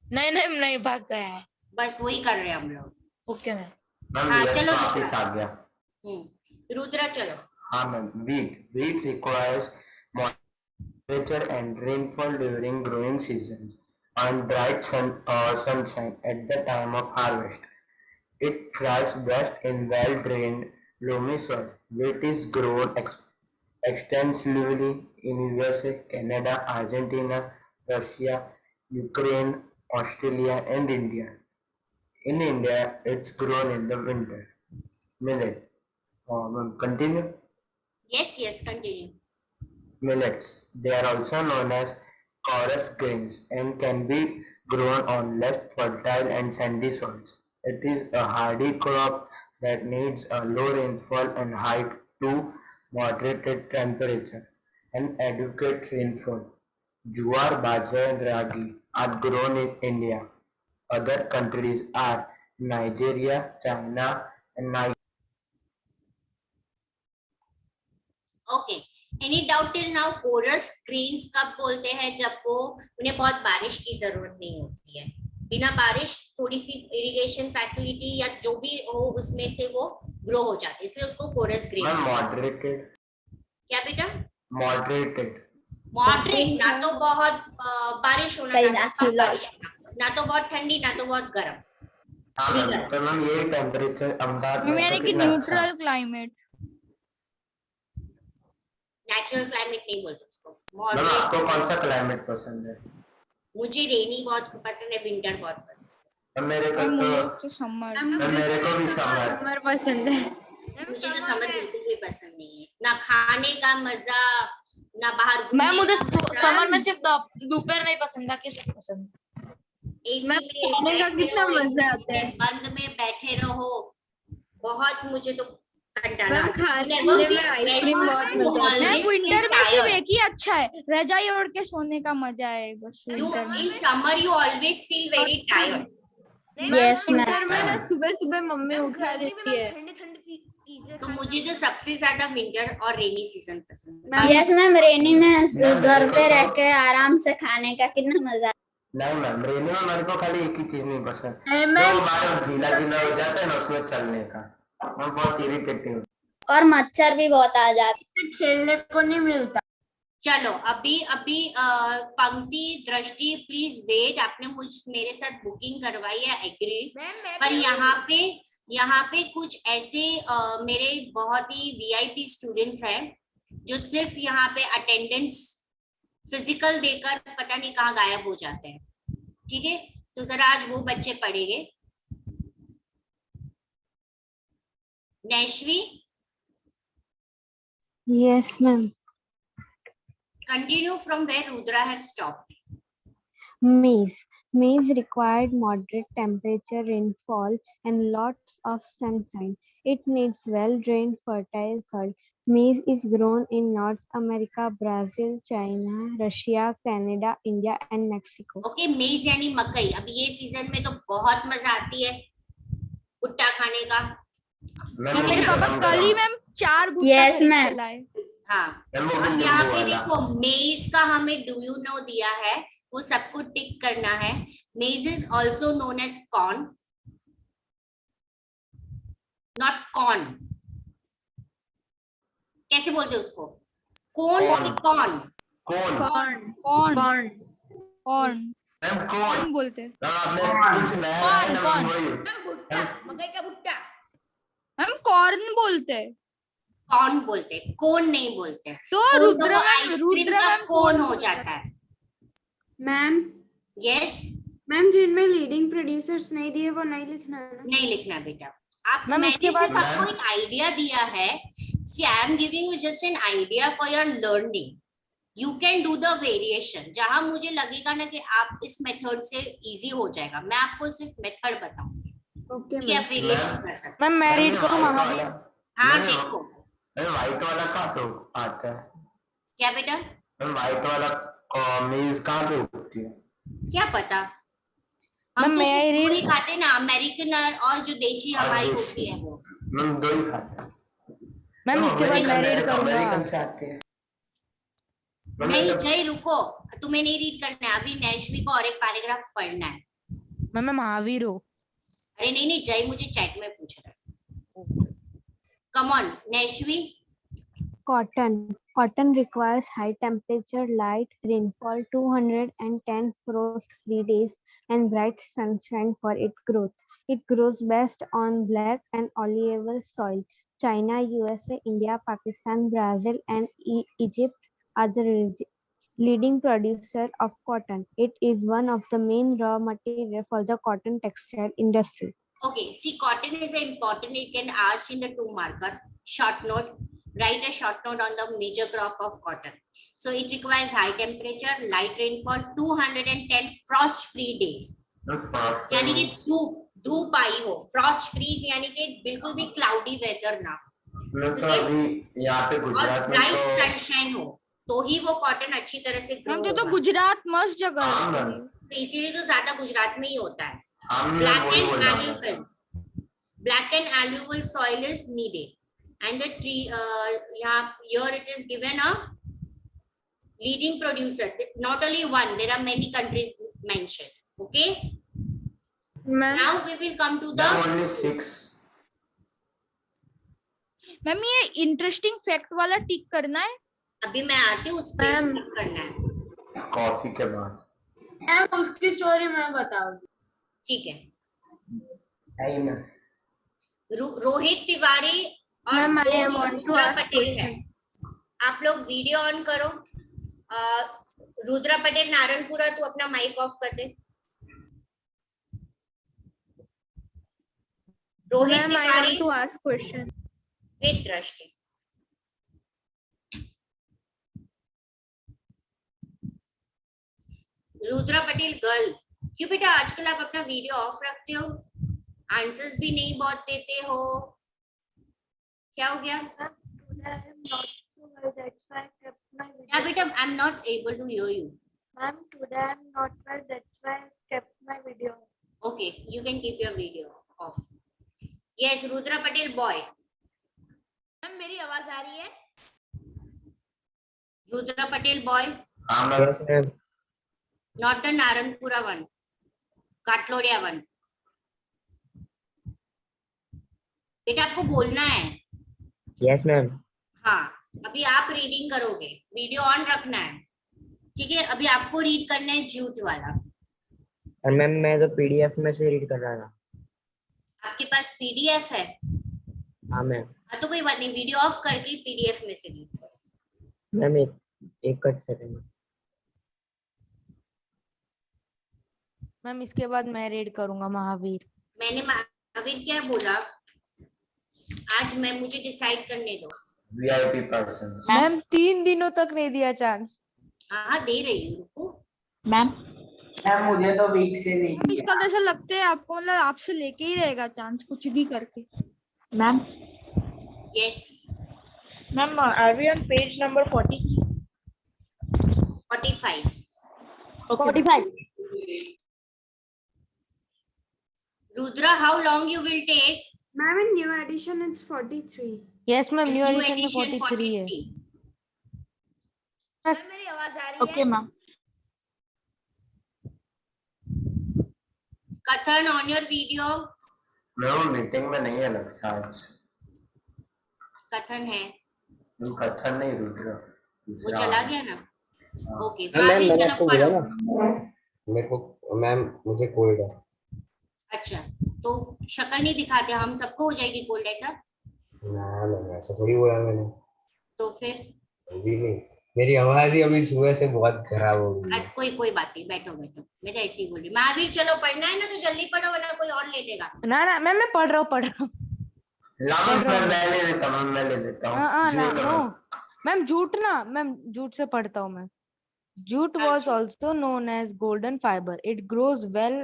L: नहीं भाग गया है।
A: बस वही कर रहे हैं हम लोग।
L: Okay ma'am.
A: हाँ
N: यश
A: चलो
N: वापस आ गया।
A: रुद्रा चलो।
N: हाँ ma'am, wheat requires temperature and rainfall during growing seasons and bright sunshine at the time of harvest. It thrives best in well-drained, loamy soil. Wheat is grown extensively in USA, Canada, Argentina, Russia, Ukraine, Australia, and India. In India, it's grown in the winter. Millet. Continue.
A: Yes, continue.
N: Millets. They are also known as chorus grains and can be grown on less fertile and sandy soils. It is a hardy crop that needs a low rainfall and high to moderate temperature and adequate rainfall. Jowar, bajra, and ragi are grown in India. Other countries are Nigeria, China, and Nigeria.
A: Okay, any doubt till now? Coarse grains कब बोलते हैं? जब वो उन्हें बहुत बारिश की जरूरत नहीं होती है, बिना बारिश थोड़ी सी इरिगेशन फैसिलिटी या जो भी हो उसमें से वो ग्रो हो जाते, इसलिए उसको कोरस ग्रेन।
N: मॉडरेटेड।
A: क्या बेटा?
N: मॉडरेटेड।
A: मॉडरेट, ना तो बहुत बारिश होना, ना तो बहुत बारिश होना, ना तो बहुत ठंडी, ना तो बहुत गर्म।
N: हाँ तो मैम ये टेम्परेचर अहमदाबाद में
M: यानी कि न्यूट्रल क्लाइमेट।
A: नेचुरल क्लाइमेट नहीं बोलते उसको,
N: मैम आपको कौन सा क्लाइमेट पसंद है?
A: मुझे रेनी बहुत पसंद है, विंटर बहुत पसंद है।
N: मेरे को
M: समर।
N: मेरे को भी समर
C: पसंद है।
A: मुझे तो समर बिल्कुल भी पसंद नहीं है, ना खाने का मजा, ना बाहर घूमने।
L: मैम मुझे समर में सिर्फ दोपहर नहीं पसंद, बाकी सब पसंद।
A: एसी में
C: खाने का कितना मजा आता है।
A: बंद में बैठे रहो, बहुत मुझे तो कंटाला
M: मैम खाने में आइसक्रीम बहुत मजा आता है। मैम विंटर में सिर्फ एक ही अच्छा है, रजाई ओढ़ के सोने का मजा है बस विंटर में।
A: in summer you always feel very tired.
I: Yes,
M: winter में ना सुबह सुबह मम्मी उठा देती है।
O: ठंडी ठंडी चीजें
A: तो मुझे तो सबसे ज्यादा विंटर और रेनी सीजन पसंद है।
B: यस मैम, रेनी में घर पे रह के आराम से खाने का कितना मजा।
N: नहीं मैम, रेनी में मेरे को खाली एक ही चीज नहीं पसंद,
M: मैम
N: जो बाहर गीला गीला हो जाता है ना उसमें चलने का, वो बहुत इरिटेटिंग।
B: और मच्छर भी बहुत आ जाते,
M: खेलने को नहीं मिलता।
A: चलो अभी पंक्ति, दृष्टि, प्लीज वेट। आपने मेरे साथ बुकिंग करवाई है, एग्री, पर यहाँ पे कुछ ऐसे मेरे बहुत ही वीआईपी स्टूडेंट्स हैं जो सिर्फ यहाँ पे अटेंडेंस फिजिकल देकर पता नहीं कहाँ गायब हो जाते हैं। ठीक है, तो जरा आज वो बच्चे पढ़ेंगे। नैश्वी,
I: Yes, ma'am.
A: continue from where Rudra have stopped.
I: Maize. Maize required moderate temperature, rainfall, and lots of sunshine. It needs well-drained, fertile soil. Maize is grown in North America, Brazil, China, Russia, Canada, India, and Mexico.
A: Okay, मेज यानी मकई। अभी ये सीजन में तो बहुत मजा आती है भुट्टा खाने का।
M: मेरे पापा कल ही मैम 4 भुट्टा
B: Yes,
M: खरीद
B: ma'am.
M: के लाए।
A: हाँ, अब यहाँ पे देखो मेज का हमें डू यू नो दिया है, वो सबको टिक करना है। Maize is also known as corn, not corn. कैसे बोलते हैं उसको? कॉर्न, कॉर्न,
N: कौन
M: कॉर्न कॉर्न कॉर्न
N: मैम, कौन
M: कॉर्न बोलते हैं।
N: आपने कुछ नया है ना मैम, वही
O: भुट्टा, मकई का भुट्टा।
M: मैम कॉर्न बोलते हैं।
A: कॉर्न बोलते हैं, कोन नहीं बोलते हैं।
M: तो
A: कोन
M: रुद्र
A: वो
M: मैम
A: आइसक्रीम का
M: मैम
A: कोन हो जाता है।
C: मैम
A: यस,
C: मैम जिनमें लीडिंग प्रोड्यूसर्स नहीं दिए वो नहीं लिखना है ना?
A: नहीं लिखना बेटा। आप
L: मैम,
A: मैंने
L: उसके बाद
A: सिर्फ आपको एक आइडिया दिया है। See I am giving you just an idea for your learning. You can do the variation. जहां मुझे लगेगा ना कि आप इस मेथड से इजी हो जाएगा, मैं आपको सिर्फ मेथड बताऊंगी
C: ओके
A: कि आप वेरिएशन कर सकते
L: मैम मैं रीड करूँ महावीर?
A: हैं। हाँ देखो,
N: व्हाइट वाला कहाँ पे आता है?
A: क्या बेटा?
N: व्हाइट वाला मीन्स कहाँ पे उगती है?
A: क्या पता, हम
L: मैम,
A: तो
L: मैं
A: सिर्फ
L: read-
A: दो ही खाते ना, अमेरिकन और जो देशी हमारी होती है वो।
N: मैम दो ही खाता है।
L: मैम इसके बाद मैं रीड करूंगा।
N: अमेरिकन से आते हैं।
A: नहीं जय रुको, तुम्हें नहीं रीड करना है अभी। नैश्वी को और एक पैराग्राफ पढ़ना है।
L: मैं महावीर हूँ।
A: अरे नहीं नहीं, जय मुझे चैट में पूछ रहा है। Come on Naishvi.
I: Cotton. Cotton requires high temperature, light rainfall, 210 frost-free days, and bright sunshine for its growth. It grows best on black and alluvial soil. China, USA, India, Pakistan, Brazil, and Egypt are the leading producer of cotton. It is one of the main raw material for the cotton textile industry.
A: Okay, see, cotton is important. It can ask in the 2 marker. Short note. Write a short note on the major crop of cotton. So it requires high temperature, light rainfall, 210 frost-free days. यानी कि धूप आई हो। फ्रॉस्ट फ्री यानी कि बिल्कुल भी क्लाउडी वेदर ना
N: मैं तो अभी यहाँ पे
A: और
N: गुजरात में
A: ब्राइट
N: तो
A: सनशाइन हो, तो ही वो कॉटन अच्छी तरह से ग्रो
M: मैम
A: होगा।
M: तो गुजरात मस्त जगह है
N: हाँ
M: उसके
N: मैम,
M: लिए।
A: तो इसीलिए तो ज्यादा गुजरात में ही होता है।
N: हमने
A: Black
N: वही
A: and
N: बोला था।
A: alluvial. Black and alluvial soil is needed, and the tree. Here it is given a leading producer. Not only one, there are many countries mentioned. Okay. Now we will come to the.
N: Ma'am, only 6.
M: Ma'am ये इंटरेस्टिंग फैक्ट वाला टिक करना है।
A: अभी मैं आती हूँ, उस पे click करना है।
N: कॉफी के बाद
E: मैम उसकी स्टोरी मैं बताऊंगी।
A: ठीक है।
N: आई ना।
A: रोहित तिवारी और
C: Ma'am, I want to
A: Rudra
C: ask
A: Patel है। आप लोग वीडियो ऑन करो। रुद्रा पटेल नारायणपुरा, तू अपना माइक ऑफ कर दे। Rohit
C: Ma'am, I
A: Tiwari
C: want to ask question.
A: With Drishti. Rudra Patel girl, क्यों बेटा आजकल आप अपना वीडियो ऑफ रखते हो? आंसर्स भी नहीं बहुत देते हो। क्या हो गया?
E: Today I am not so well, that's why I kept my video.
A: क्या बेटा? I am not able to hear you.
E: Ma'am, today I am not well, that's why I kept my video.
A: Okay, you can keep your video off. Yes, Rudra Patel boy.
O: Ma'am मेरी आवाज आ रही है?
A: Rudra Patel boy,
N: Yes, ma'am.
A: not the Narayanpura one. Katlodia one. बेटा आपको बोलना है.
G: Yes, ma'am.
A: हाँ, अभी आप रीडिंग करोगे, वीडियो ऑन रखना है, ठीक है? अभी आपको रीड करना है जूट वाला.
G: और मैम मैं तो पीडीएफ में से रीड कर रहा था.
A: आपके पास पीडीएफ है?
G: हाँ मैम.
A: हाँ तो कोई बात नहीं, वीडियो ऑफ करके पीडीएफ में से रीड करो.
G: मैम एक सेकंड.
L: मैम इसके बाद मैं रीड करूंगा महावीर.
A: मैंने महावीर क्या बोला? आज मैं मुझे डिसाइड करने दो.
N: VIP persons.
L: मैम 3 दिनों तक नहीं दिया चांस.
A: हाँ दे रही हूँ, रुको.
K: मैम मुझे तो वीक से नहीं
M: मैम इसका तो ऐसा लगता है आपको, मतलब आपसे लेके ही रहेगा चांस कुछ भी करके.
E: Ma'am,
A: yes.
E: ma'am, are we on page number 40?
A: 45.
E: 45.
A: Rudra, how long you will take?
C: Ma'am, in new edition it's 43.
L: Yes ma'am new
A: New
L: edition में
A: edition
L: 43 है.
A: 43.
O: मैम मेरी आवाज आ रही है?
E: Okay, ma'am.
A: Kathan on your video.
N: मैं वो मीटिंग में नहीं है लगता आज.
A: कथन है,
N: कथन नहीं रुद्र.
A: वो चला गया ना. ओके,
G: मैम मैंने आपको बोला
A: पढ़ो.
G: ना मेरे को मैम मुझे कोल्ड है.
A: अच्छा, तो शक्ल नहीं दिखाते, हम सबको हो जाएगी कोल्ड ऐसा?
G: ना मैम ऐसा थोड़ी बोला मैंने.
A: तो फिर
G: जी नहीं, मेरी आवाज ही अभी सुबह से बहुत खराब हो गई है.
A: कोई बात नहीं, बैठो बैठो, मैं तो ऐसे ही बोल रही. महावीर चलो पढ़ना है ना तो जल्दी पढ़ो वरना कोई और ले लेगा.
L: ना मैम मैं पढ़ रहा हूँ.
N: मैं ले लेता हूँ.
L: मैम जूट से पढ़ता हूँ मैं. Jute was also known as golden fiber. It grows well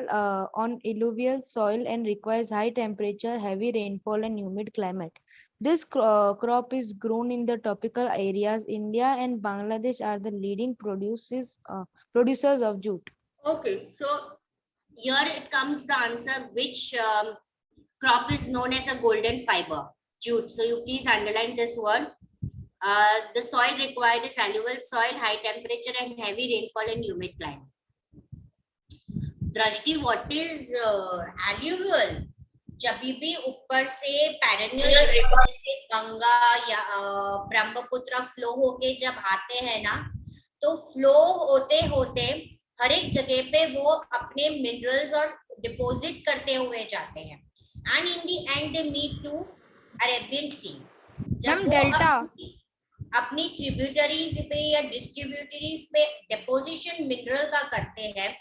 L: on alluvial soil and requires high temperature, heavy rainfall, and humid climate. This crop is grown in the tropical areas. India and Bangladesh are the leading producers of jute.
A: Okay, so here it comes the answer. Which crop is known as a golden fiber? Jute. So you please underline this word. The soil required is alluvial soil, high temperature and heavy rainfall and humid climate. Drashti, what is alluvial? जब भी ऊपर से perennial river से गंगा या ब्रह्मपुत्र फ्लो होके जब आते हैं ना, तो फ्लो होते होते हर एक जगह पे वो अपने मिनरल्स और डिपॉजिट करते हुए जाते हैं. And in the end they meet to Arabian Sea.
M: Ma'am delta
A: अपनी ट्रिब्यूटरीज पे या डिस्ट्रीब्यूटरीज पे डिपोजिशन मिनरल का करते हैं.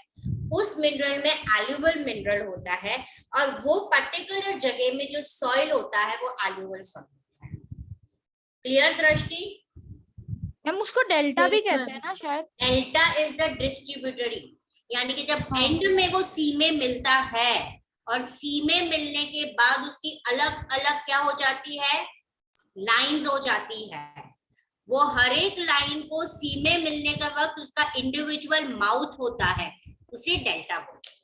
A: उस मिनरल में एल्यूवल मिनरल होता है और वो पर्टिकुलर जगह में जो सॉइल होता है वो एल्यूवल सॉइल होता है. क्लियर दृष्टि?
M: मैम उसको डेल्टा भी कहते हैं ना शायद.
A: डेल्टा इज द डिस्ट्रीब्यूटरी, यानी कि जब एंड में वो सी में मिलता है और सी में मिलने के बाद उसकी अलग अलग क्या हो जाती है, लाइंस हो जाती है. वो हर एक लाइन को सी में मिलने का वक्त उसका इंडिविजुअल माउथ होता है, उसे डेल्टा बोलते हैं.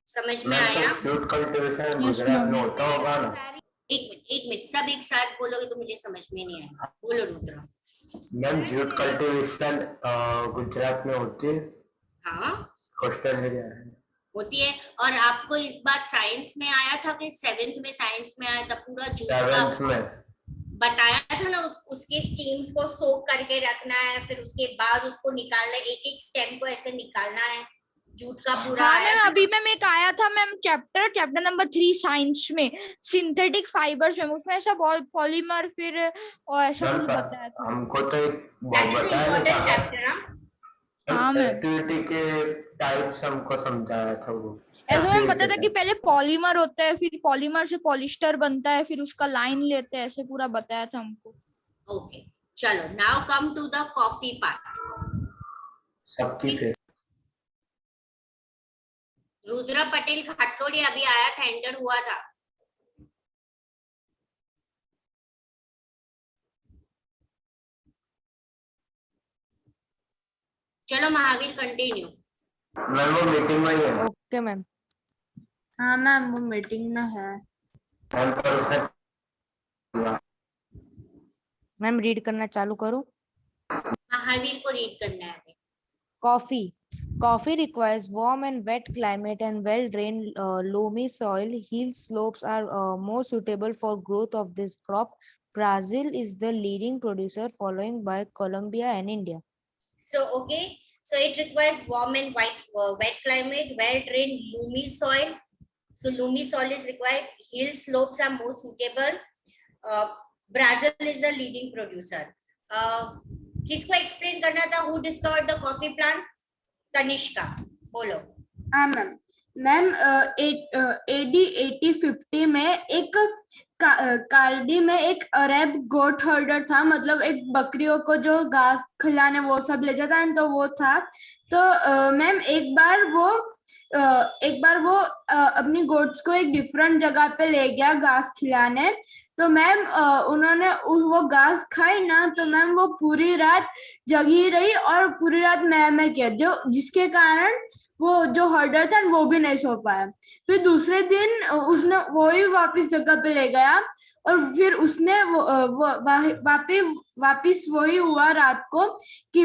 A: समझ में आया?
N: जूट कल्टीवेशन गुजरात में होता होगा ना.
A: एक मिनट सब एक साथ बोलोगे तो मुझे समझ में नहीं आएगा. बोलो Rudra.
N: Ma'am jute cultivation Gujarat में होती है.
A: हाँ
N: ऑस्ट्रेलिया है
A: होती है. और आपको इस बार साइंस में आया था कि 7th में साइंस में आया था पूरा जूट का
N: 7th में
A: बताया था ना. उसके स्टीम्स को सोक करके रखना है, फिर उसके बाद उसको निकालना है, एक एक स्टेम को ऐसे निकालना है. जूट का पूरा
M: हाँ मैम अभी मैम एक आया था मैम चैप्टर नंबर 3 साइंस में सिंथेटिक फाइबर्स में. उसमें ऐसा पॉलीमर फिर और ऐसा कुछ बताया था.
N: हमको तो बताया था.
M: हाँ मैम
N: एक्टिविटी के टाइप्स हमको समझाया था वो.
M: ऐसा मैंने पता था कि पहले पॉलीमर होता है, फिर पॉलीमर से पॉलिस्टर बनता है, फिर उसका लाइन लेते हैं, ऐसे पूरा बताया था हमको.
A: ओके चलो now come to the coffee part.
N: सबकी फिर
A: रुद्र पटेल खाटलोड़ी अभी आया था, एंटर हुआ था. चलो महावीर कंटिन्यू।
N: मैम वो मीटिंग में ही है
L: ओके मैम।
M: हाँ मैम वो मीटिंग में है।
N: मैम, पर उसने
L: मैम रीड करना चालू करो।
A: महावीर को रीड करना है अभी।
L: Coffee. Coffee requires warm and wet climate and well-drained loamy soil. Hill slopes are more suitable for growth of this crop. Brazil is the leading producer, following by Colombia and India.
A: So okay, so it requires warm and wet climate, well-drained loamy soil. So loamy soil is required. Hill slopes are more suitable. Brazil is the leading producer. किसको एक्सप्लेन करना था? Who discovered the coffee plant? Tanishka, बोलो।
M: हाँ मैम। मैम AD 8050 में एक काल्डी में एक अरब गोट हर्डर था, मतलब एक बकरियों को जो घास खिलाने वो सब ले जाता है, तो वो था। तो मैम एक बार वो अपनी गोट्स को एक डिफरेंट जगह पे ले गया घास खिलाने। तो मैम उन्होंने वो घास खाई ना, तो मैम वो पूरी रात जगी रही और पूरी रात मैं किया, जिसके कारण वो जो हर्डर था वो भी नहीं सो पाया। फिर दूसरे दिन उसने वो ही वापस जगह पे ले गया और फिर उसने वापिस वही हुआ रात को कि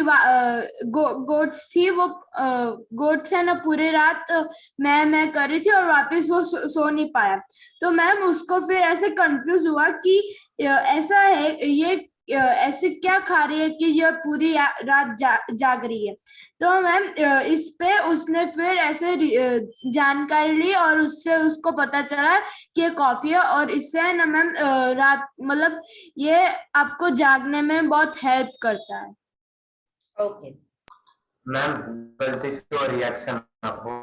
M: गोट्स थी, वो गोट्स है ना पूरी रात मैं कर रही थी और वापिस वो सो नहीं पाया। तो मैम उसको फिर ऐसे कंफ्यूज हुआ कि ऐसा है, ये ऐसे क्या खा रही है कि ये पूरी रात जाग रही है। तो मैम इस पे उसने फिर ऐसे जानकारी ली और उससे उसको पता चला कि ये कॉफी है और इससे ना मैम रात मतलब ये आपको जागने में बहुत हेल्प करता है।
A: ओके
N: मैम गलती से तो रिएक्शन हो।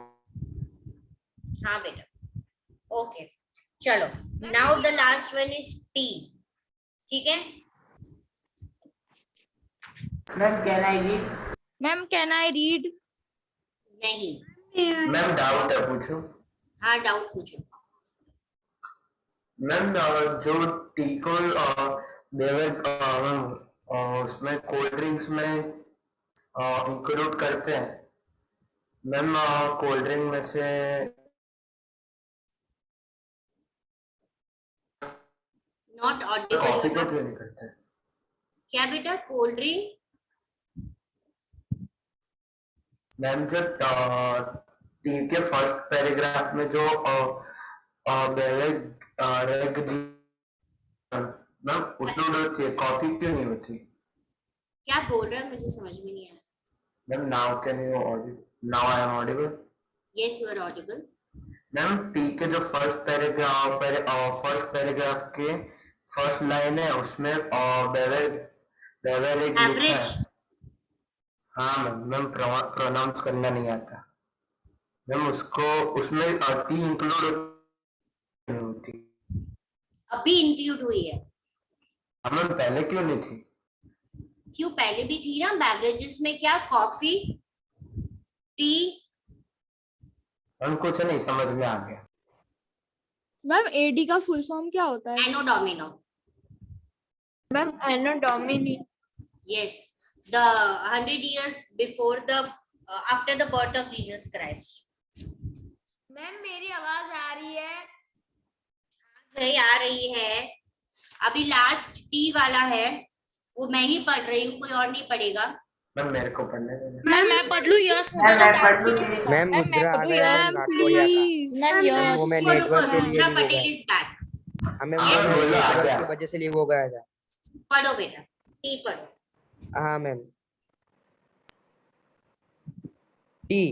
A: हाँ बेटा, ओके चलो। Now the last one is T, ठीक है?
K: Ma'am can I read?
M: Ma'am can I read?
A: नहीं
N: मैम डाउट है, पूछो।
A: हाँ डाउट पूछो।
N: मैम जो टी को उसमें कोल्ड ड्रिंक्स में इंक्लूड करते हैं, मैम कोल्ड ड्रिंक में से
A: नॉट
N: कॉफी को
A: ऑडिबल।
N: क्यों नहीं करते?
A: क्या बेटा? कोल्ड ड्रिंक
N: मैम जो टी के फर्स्ट पैराग्राफ में जो मैम उसमें होती है, कॉफी क्यों नहीं होती?
A: क्या बोल रहा है मुझे समझ में नहीं आया।
N: Ma'am now can you audible? Now I am audible?
A: Yes you are audible.
N: Ma'am tea के जो फर्स्ट पैराग्राफ के फर्स्ट लाइन है उसमें
A: एवरेज।
N: हाँ मैम प्रोनाउंस करना नहीं आता मैम, उसको उसमें टी इंक्लूड होती।
A: अभी इंक्लूड हुई है।
N: मैम पहले क्यों नहीं थी?
A: क्यों, पहले भी थी ना बेवरेजेस में। क्या कॉफी टी?
N: मैम कुछ नहीं समझ में आ गया।
M: मैम एडी का फुल फॉर्म क्या होता है?
A: Anno domino.
C: Ma'am anno domini.
A: Yes, the 100 years before the after the birth of Jesus Christ.
O: Ma'am मेरी आवाज आ रही है?
A: सही आ रही है। अभी लास्ट टी वाला है, वो मैं ही पढ़ रही हूँ, कोई और नहीं पढ़ेगा।
N: मैम मेरे को पढ़ने देना।
M: मैम मैं पढ़ लूं? यस
P: मैम मुद्रा आ गया है,
M: मैम
P: नागपुरिया का।
M: प्लीज। Ma'am yes.
P: वो मैं नेटवर्क के लिए
A: मुद्रा
P: लीव हो
A: पटेल
P: गया।
A: Is back.
P: हमें
N: हाँ, बोलो, आ
P: नेटवर्क
N: गया।
P: की वजह से लीव हो गया था।
A: पढ़ो बेटा, टी पढ़ो।
P: हाँ ma'am. Tea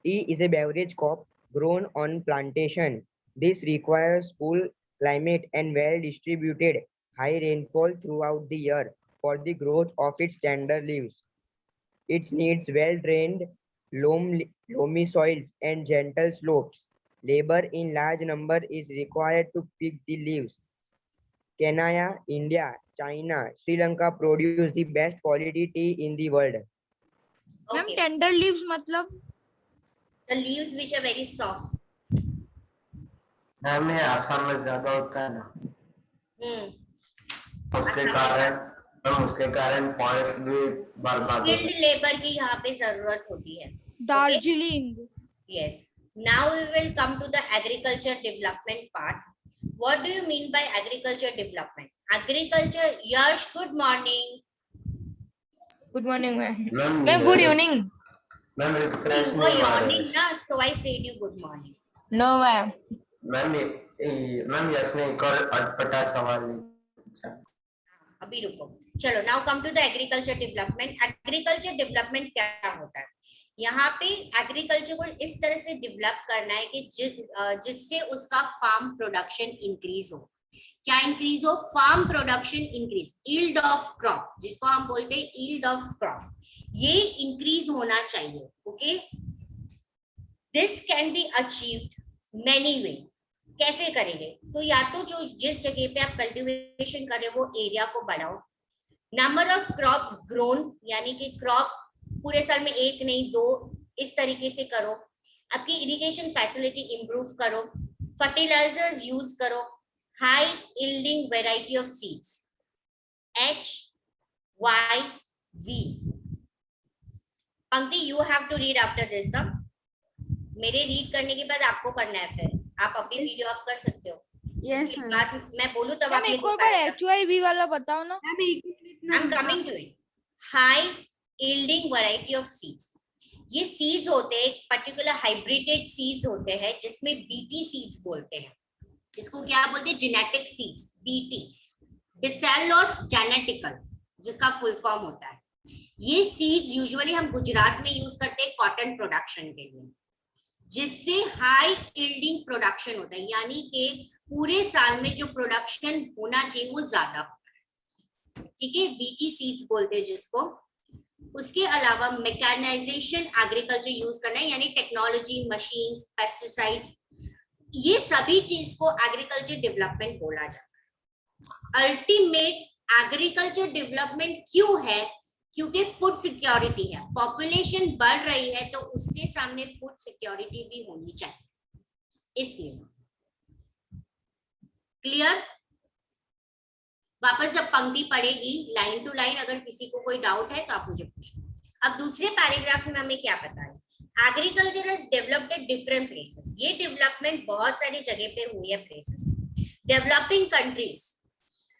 P: is a beverage crop grown on plantation. This requires cool climate and well-distributed high rainfall throughout the year for the growth of its tender leaves. It needs well-drained, loamy soils and gentle slopes. Labor in large number is required to pick the leaves. Kenya, India, China, Sri Lanka produce the best quality tea in the world.
M: Ma'am
A: Okay.
M: Tender leaves मतलब?
A: The leaves which are very soft.
N: Ma'am ये आसाम में ज्यादा होता है ना,
A: हम्म।
N: उसके
A: आसाम में
N: कारण मैम उसके कारण फॉरेस्ट भी बर्बाद हो
A: स्किल्ड लेबर की यहाँ पे जरूरत होती है.
M: Darjeeling.
A: Yes. Now we will come to the agriculture development part. What do you mean by agriculture development? Agriculture, Yash, good morning.
F: Good morning, ma'am.
N: Ma'am
F: Ma'am, good evening.
N: Ma'am refresh
A: You were yawning, na? So I said you good morning.
F: No, ma'am.
N: Ma'am ma'am Yash ने एक और अटपटा सवाल पूछा.
A: अभी रुको. चलो, now come to the agriculture development. Agriculture development क्या होता है? यहाँ पे एग्रीकल्चर को इस तरह से डेवलप करना है कि जिससे उसका फार्म प्रोडक्शन इंक्रीज हो. क्या इंक्रीज हो? Farm production increase. Yield of crop, जिसको हम बोलते हैं यील्ड ऑफ क्रॉप, ये इंक्रीज होना चाहिए. Okay, this can be achieved many way. कैसे करेंगे? तो या तो जो जिस जगह पे आप कल्टीवेशन कर रहे हो वो एरिया को बढ़ाओ. नंबर ऑफ क्रॉप्स ग्रोन, यानी कि क्रॉप पूरे साल में एक नहीं दो, इस तरीके से करो. आपकी इरिगेशन फैसिलिटी इंप्रूव करो. फर्टिलाइजर्स यूज करो. High yielding variety of seeds, HYV. Pankti, you have to read after this. मेरे रीड करने के बाद आपको करना है. फिर आप अपनी वीडियो ऑफ कर सकते हो.
C: Yes,
A: इसके
C: ma'am.
A: बाद मैं बोलूं तब
M: मैम
A: आप
M: एक और बार HYV वाला बताओ ना.
C: मैम एक minute
A: I'm coming to it. High yielding variety of seeds. ये सीड्स होते हैं, एक पर्टिकुलर हाइब्रिडेड सीड्स होते हैं जिसमें बीटी सीड्स बोलते हैं. जिसको क्या बोलते हैं? जेनेटिक सीड्स, बीटी, बिसेलोस जेनेटिकल, जिसका फुल फॉर्म होता है. ये सीड्स यूजुअली हम गुजरात में यूज करते हैं कॉटन प्रोडक्शन के लिए, जिससे हाई यील्डिंग प्रोडक्शन होता है, यानी कि पूरे साल में जो प्रोडक्शन होना चाहिए वो ज्यादा होता है. ठीक है, बीटी सीड्स बोलते हैं जिसको. उसके अलावा मैकेनाइजेशन एग्रीकल्चर यूज करना है, यानी टेक्नोलॉजी, मशीन्स, पेस्टिसाइड्स, ये सभी चीज को एग्रीकल्चर डेवलपमेंट बोला जाता है. अल्टीमेट एग्रीकल्चर डेवलपमेंट क्यों है? क्योंकि फूड सिक्योरिटी है. पॉपुलेशन बढ़ रही है तो उसके सामने फूड सिक्योरिटी भी होनी चाहिए, इसलिए. क्लियर? वापस जब पंक्ति पढ़ेगी लाइन टू लाइन, अगर किसी को कोई डाउट है तो आप मुझे पूछो. अब दूसरे पैराग्राफ में हमें क्या पता है? Agriculture has developed at different places. ये डेवलपमेंट बहुत सारी जगह पे हुई है, प्लेसेस. डेवलपिंग कंट्रीज,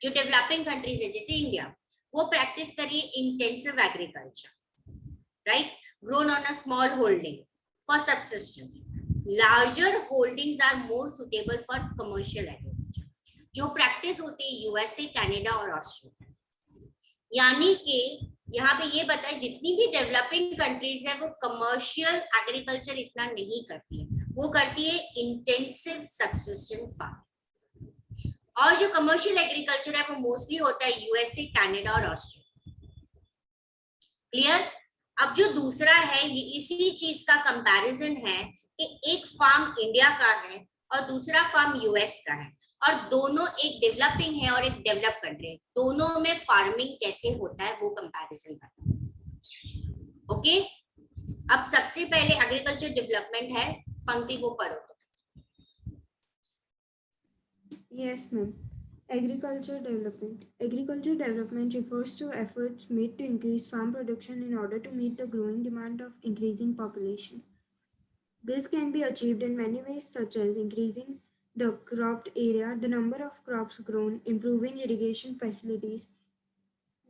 A: जो डेवलपिंग कंट्रीज है जैसे इंडिया, वो प्रैक्टिस करिए intensive agriculture, right, grown on a small holding for subsistence. Larger holdings are more suitable for commercial agriculture. जो प्रैक्टिस होती है यूएसए, कनाडा और ऑस्ट्रेलिया. यानी कि यहाँ पे ये बताए जितनी भी डेवलपिंग कंट्रीज है वो कमर्शियल एग्रीकल्चर इतना नहीं करती है, वो करती है इंटेंसिव सबसिस्टेंस फार्मिंग. और जो कमर्शियल एग्रीकल्चर है वो मोस्टली होता है यूएसए, कनाडा और ऑस्ट्रेलिया. क्लियर? अब जो दूसरा है ये इसी चीज का कंपैरिजन है कि एक फार्म इंडिया का है और दूसरा फार्म यूएस का है, और दोनों एक डेवलपिंग है और एक डेवलप कंट्री है. दोनों में फार्मिंग कैसे होता है वो कंपैरिजन करते हैं. ओके, अब सबसे पहले एग्रीकल्चर डेवलपमेंट है, पंक्ति वो पढ़ो.
C: Yes, ma'am. Agriculture development. Agriculture development refers to efforts made to increase farm production in order to meet the growing demand of increasing population. This can be achieved in many ways, such as increasing the cropped area, the number of crops grown, improving irrigation facilities,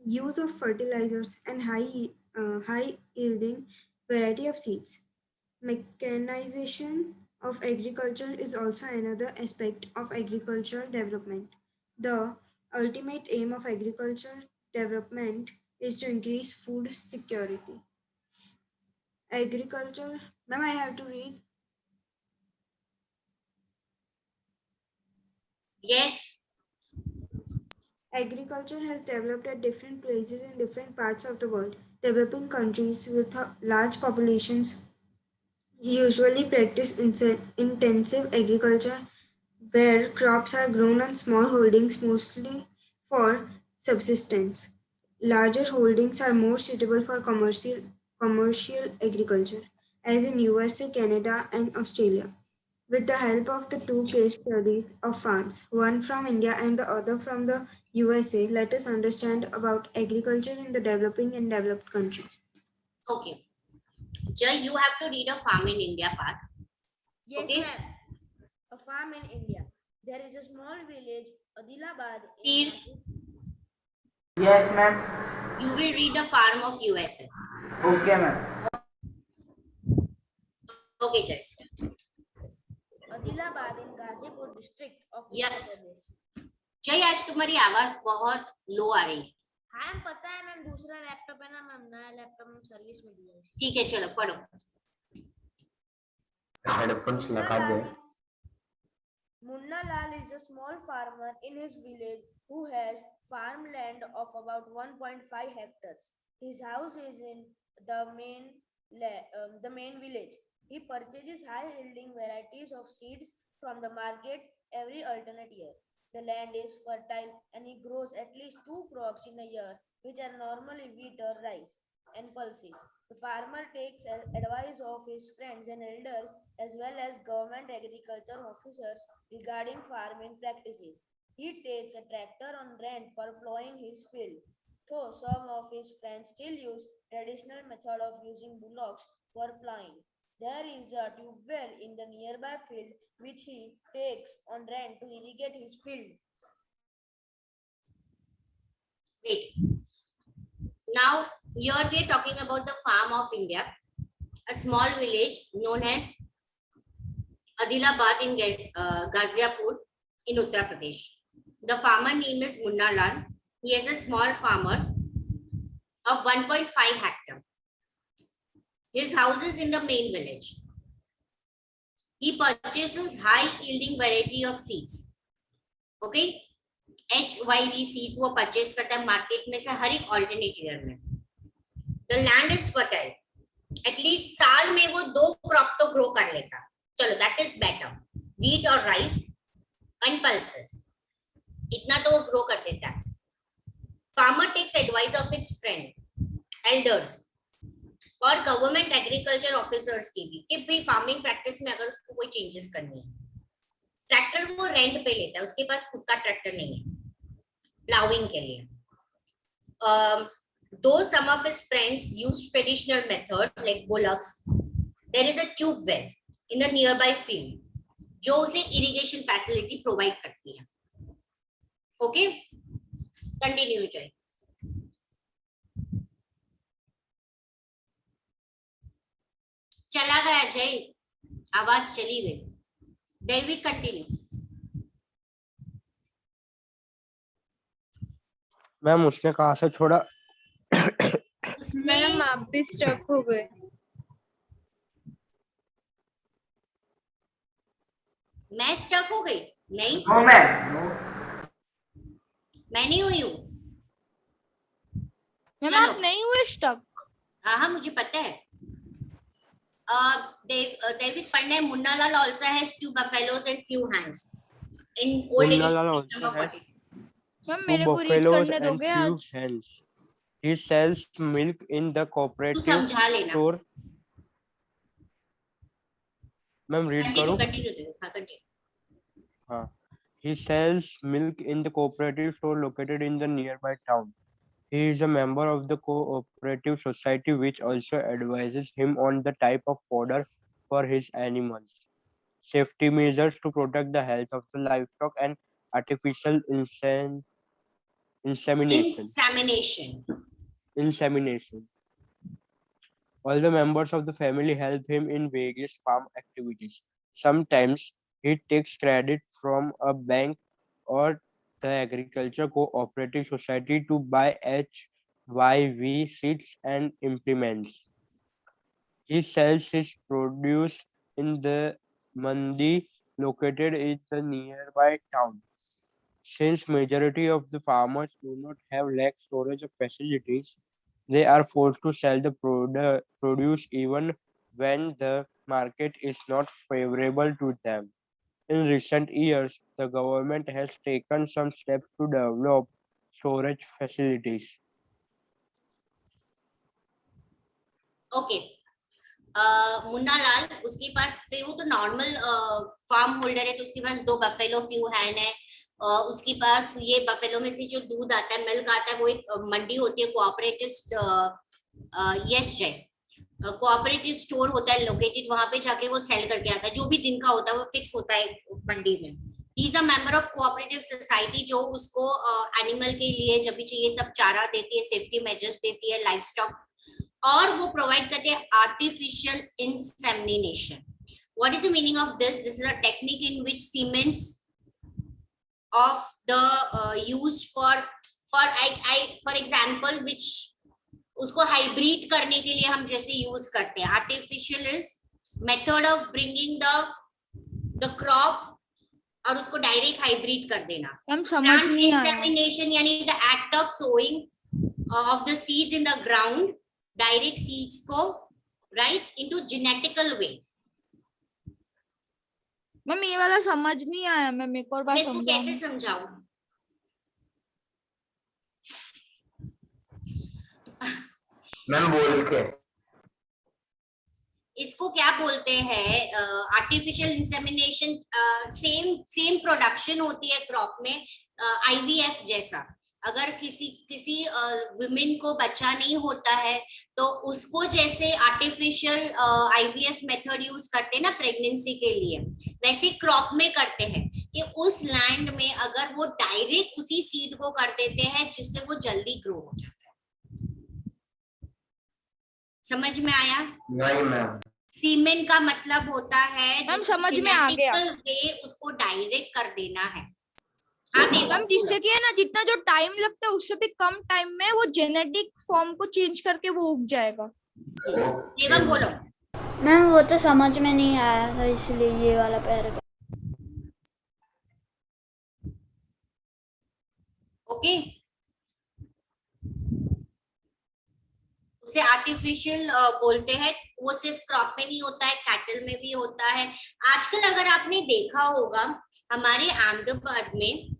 C: use of fertilizers, and high yielding variety of seeds. Mechanization of agriculture is also another aspect of agricultural development. The ultimate aim of agriculture development is to increase food security. Agriculture, ma'am, I have to read.
A: Yes.
C: Agriculture has developed at different places in different parts of the world. Developing countries with large populations usually practice intensive agriculture where crops are grown on small holdings mostly for subsistence. Larger holdings are more suitable for commercial agriculture, as in USA, Canada, and Australia. With the help of the two case studies of farms, one from India and the other from the USA, let us understand about agriculture in the developing and developed countries.
A: Okay. Jay, you have to read a farm in India part.
O: Yes,
A: Okay.
O: ma'am. A farm in India. There is a small village, Adilabad.
A: Teert,
K: Yes, ma'am.
A: you will read the farm of USA.
K: Okay, ma'am.
A: Okay, Jay.
O: Adilabad in Ghazipur district of
A: Yeah.
O: Uttar Pradesh.
A: जय, आज तुम्हारी आवाज बहुत लो आ रही है.
O: हाँ पता है मैम, दूसरा लैपटॉप है ना मैम, नया लैपटॉप में सर्विस में दिया है.
A: ठीक है, चलो पढ़ो.
N: हेडफोन्स लगा दे.
O: Munna Lal is a small farmer in his village who has farmland of about 1.5 hectares. His house is in the main village. He purchases high-yielding varieties of seeds from the market every alternate year. The land is fertile and he grows at least 2 crops in a year, which are normally wheat or rice and pulses. The farmer takes advice of his friends and elders as well as government agriculture officers regarding farming practices. He takes a tractor on rent for plowing his field, though some of his friends still use traditional method of using bullocks for plowing. There is a tube well in the nearby field which he takes on rent to irrigate his field.
A: Wait. Now, here we are talking about the farm of India, a small village known as Adilabad in Ghaziapur in Uttar Pradesh. The farmer name is Munna Lal. He is a small farmer of 1.5 hectare. His house is in the main village. He purchases high-yielding variety of seeds. Okay? HYV seeds वो purchase करता है market में से हर एक alternate year में. The land is fertile. At least साल में वो 2 crop तो grow कर लेता. चलो, that is better. Wheat or rice and pulses. इतना तो वो grow कर देता है. Farmer takes advice of its friend, elders और गवर्नमेंट एग्रीकल्चर ऑफिसर्स की भी कि भाई फार्मिंग प्रैक्टिस में अगर उसको कोई चेंजेस करनी है. ट्रैक्टर वो रेंट पे लेता है, उसके पास खुद का ट्रैक्टर नहीं है प्लाउइंग के लिए. Though some of his friends use traditional method like bullocks, there is a tube well in the nearby field जो उसे irrigation facility provide करती है. Okay, continue Jay. चला गया जय, आवाज चली गई. दैविक कंटिन्यू.
P: मैम उसने कहा से छोड़ा.
J: मैम आप भी स्टक हो गए.
A: मैं स्टक हो गई? नहीं,
K: नो मैम.
A: मैं नहीं हुई हूँ.
M: मैम
A: चलो.
M: आप नहीं हुए स्टक.
A: हाँ हाँ मुझे पता है. David Pandey, Munna Lal also has 2 buffaloes and few hands. In old
P: Munna Lal also
A: number
P: has
A: 46.
M: Ma'am
P: 2
M: मेरे को रीड
P: buffaloes
M: करने
P: and
M: दोगे
P: few
M: आज.
P: hens. He sells milk in the
A: तू
P: cooperative
A: समझा लेना.
P: store. मैम रीड
A: Continue,
P: करूं?
A: continue. हाँ continue.
P: हाँ. He sells milk in the cooperative store located in the nearby town. He is a member of the cooperative society which also advises him on the type of fodder for his animals, safety measures to protect the health of the livestock, and artificial insemination. All the members of the family help him in various farm activities. Sometimes he takes credit from a bank or the agriculture cooperative society to buy HYV seeds and implements. He sells his produce in the mandi located in the nearby town. Since majority of the farmers do not have lakes storage facilities, they are forced to sell the produce even when the market is not favorable to them. In recent years, the government has taken some steps to develop storage facilities.
A: Okay. Munna Lal, उसके पास फिर वो तो नॉर्मल फार्म होल्डर है, तो उसके पास 2 बफेलो फ्यू हैन है। उसके पास ये बफेलो में से जो दूध आता है, मिल्क आता है, वो एक मंडी होती है कोऑपरेटिव, यस जय, कोऑपरेटिव स्टोर होता है लोकेटेड, वहां पे जाके वो सेल करके आता है। जो भी दिन का होता है वो फिक्स होता है मंडी में। He is a member of cooperative society, जो उसको एनिमल के लिए जब भी चाहिए तब चारा देती है, सेफ्टी मेजर्स देती है, लाइफ स्टॉक, और वो प्रोवाइड करते हैं artificial insemination. What is the meaning of this? This is a technique in which semens of the used for example which उसको हाइब्रिड करने के लिए हम जैसे यूज करते हैं। Artificial is method of bringing the crop और उसको डायरेक्ट हाइब्रिड कर देना।
M: हम समझ नहीं आया।
A: इंसेमिनेशन यानी the act of sowing of the seeds in the ground, direct seeds को right into genetical way.
M: Ma'am ये वाला समझ नहीं आया, मैम एक और बार
A: मैं इसको कैसे
M: समझाऊं?
A: समझाऊं?
N: मैम बोल के
A: इसको क्या बोलते हैं? Artificial insemination. सेम प्रोडक्शन होती है क्रॉप में, आईवीएफ जैसा। अगर किसी वुमेन को बच्चा नहीं होता है तो उसको जैसे आर्टिफिशियल आईवीएफ मेथड यूज करते हैं ना प्रेगनेंसी के लिए, वैसे क्रॉप में करते हैं कि उस लैंड में अगर वो डायरेक्ट उसी सीड को कर देते हैं जिससे वो जल्दी ग्रो हो जाता है। समझ में आया?
N: नहीं मैम।
A: सीमेन का मतलब होता है
M: मैम समझ में आ गया।
A: वे उसको डायरेक्ट कर देना है।
M: मैम जिससे कि है ना, जितना जो टाइम लगता है उससे भी कम टाइम में वो जेनेटिक फॉर्म को चेंज करके वो उग जाएगा।
A: एवं बोलो।
Q: मैम वो तो समझ में नहीं आया था, इसलिए ये वाला पैराग्राफ।
A: ओके, उसे आर्टिफिशियल बोलते हैं। वो सिर्फ क्रॉप में नहीं होता है, कैटल में भी होता है। आजकल अगर आपने देखा होगा हमारे अहमदाबाद में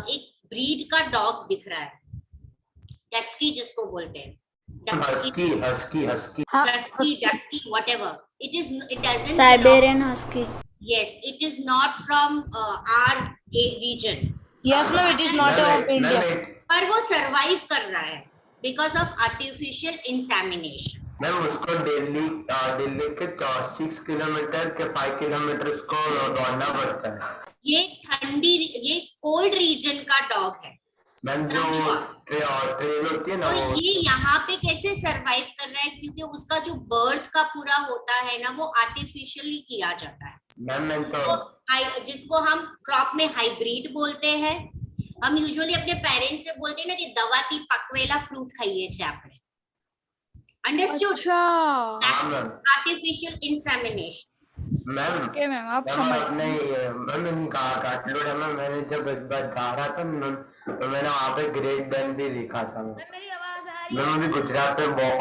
A: एक ब्रीड का डॉग दिख रहा है, डस्की जिसको बोलते हैं,
N: husky husky husky
A: dusky whatever it is, it doesn't
Q: Siberian husky.
A: yes, it is not from our region.
L: Yes ma'am, it is not of India.
A: पर वो सरवाइव कर रहा है because of artificial insemination.
N: Ma'am उसको दिल्ली के 6 किलोमीटर के 5 किलोमीटर को दौड़ना पड़ता है।
A: ये कोल्ड रीजन का डॉग है
N: मैम। जो ट्रेल होती है ना,
A: तो ये यहाँ पे कैसे सरवाइव कर रहा है? क्योंकि उसका जो बर्थ का पूरा होता है ना वो आर्टिफिशियली किया जाता है।
N: मैम
A: तो जिसको हम क्रॉप में हाइब्रिड बोलते हैं। हम यूजुअली अपने पेरेंट्स से बोलते हैं ना कि दवाती पकवेला फ्रूट खाइए छे आपने। Understood? Artificial insemination.
N: Ma'am
M: okay ma'am आप समझ
N: मैंने काटलूड है मैम। मैंने जब एक बार जा रहा था तो मैंने वहाँ पे ग्रेट डन भी देखा था।
O: मेरी आवाज आ रही
N: मैम अभी गुजरात में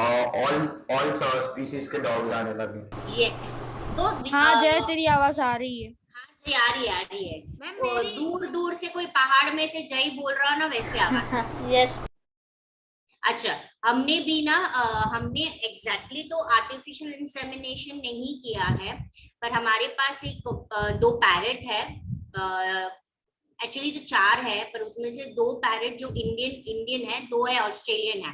N: ऑल स्पीशीज के डॉग्स आने लगे।
A: यस, तो
M: हाँ जय तेरी आवाज आ रही है।
A: हाँ जय आ रही है। दूर दूर से कोई पहाड़ में से जय बोल रहा ना वैसे आवाज।
Q: यस।
A: अच्छा, हमने भी ना हमने एग्जैक्टली तो आर्टिफिशियल इंसेमिनेशन नहीं किया है, पर हमारे पास एक 2 पैरेट है। एक्चुअली तो 4 है, पर उसमें से 2 पैरेट जो इंडियन है, 2 है ऑस्ट्रेलियन है।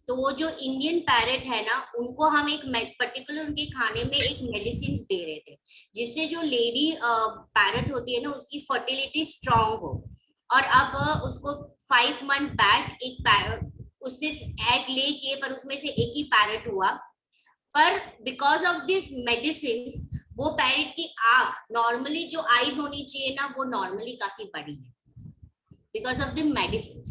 A: तो वो जो इंडियन पैरेट है ना, उनको हम एक पर्टिकुलर उनके खाने में एक मेडिसिन दे रहे थे जिससे जो लेडी पैरेट होती है ना उसकी फर्टिलिटी स्ट्रांग हो। और अब उसको 5 मंथ बैक एक उसने एग ले किए, पर उसमें से एक ही पैरेट हुआ। पर बिकॉज ऑफ दिस मेडिसिन वो पैरेट की आंख, नॉर्मली जो आईज होनी चाहिए ना, वो नॉर्मली काफी बड़ी है बिकॉज ऑफ द मेडिसिन।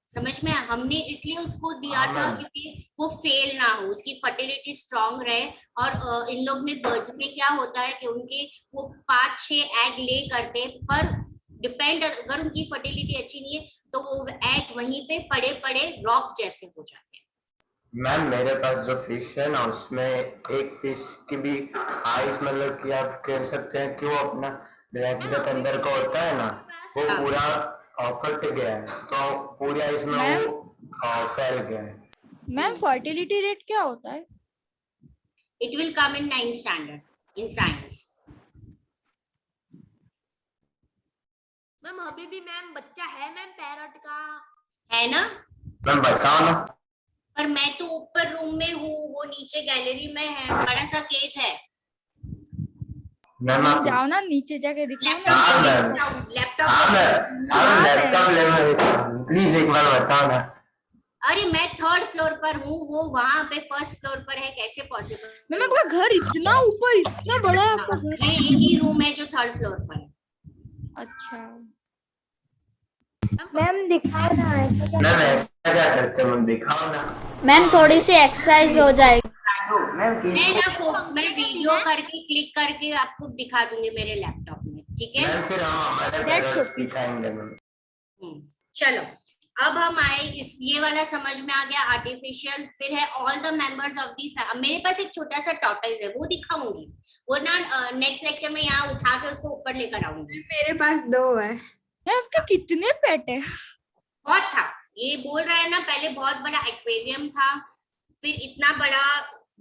A: समझ में? हमने इसलिए उसको दिया था क्योंकि वो फेल ना हो, उसकी फर्टिलिटी स्ट्रांग रहे। और इन लोग में बर्ड्स में क्या होता है कि उनके वो 5-6 एग ले करते, पर डिपेंड अगर उनकी फर्टिलिटी अच्छी नहीं है तो वो एग वहीं पे पड़े पड़े रॉक जैसे हो जाते हैं।
N: मैम मेरे पास जो फिश है ना, उसमें एक फिश की भी आइस, मतलब कि आप कह सकते हैं कि वो अपना ब्रैकेट अंदर का होता है ना, वो पूरा फट गया है, तो पूरी आइस में वो फैल गया है।
M: मैम फर्टिलिटी रेट क्या होता है?
A: It will come in 9th standard in science.
O: Ma'am अभी भी मैम बच्चा है मैम पैरट का।
A: है ना?
N: मैम बताओ ना।
A: पर मैं तो ऊपर रूम में हूँ, वो नीचे गैलरी में है, बड़ा सा केज है।
N: मैम आप
M: जाओ ना नीचे जाके दिखाओ ना।
N: हाँ मैम,
A: लैपटॉप
N: हाँ मैम, लैपटॉप ले मैं प्लीज एक बार बताओ ना।
A: अरे मैं 3rd फ्लोर पर हूँ, वो वहां पे 1st फ्लोर पर है, कैसे पॉसिबल?
M: मैम आपका घर इतना ऊपर, इतना बड़ा है आपका घर।
A: ये एक ही रूम है जो 3rd फ्लोर पर है।
M: अच्छा
I: मैम दिखाओ ना।
N: मैम ऐसा क्या करते हो, दिखाओ ना।
Q: मैम थोड़ी सी एक्सरसाइज हो जाएगी।
A: मैं वीडियो करके क्लिक करके आपको दिखा दूंगी मेरे लैपटॉप में, ठीक है?
N: मैम फिर हम हमारे पेरेंट्स दिखाएंगे मैम।
A: चलो अब हम आए इस ये वाला समझ में आ गया, आर्टिफिशियल। फिर है all the members of the family. मेरे पास एक छोटा सा टॉर्टोइस है, वो दिखाऊंगी, वो ना नेक्स्ट लेक्चर में यहाँ उठा के उसको ऊपर लेकर आऊंगी।
C: मेरे पास 2 है।
M: आपके कितने पेट है?
A: बहुत था, ये बोल रहा है ना, पहले बहुत बड़ा एक्वेरियम था, फिर इतना बड़ा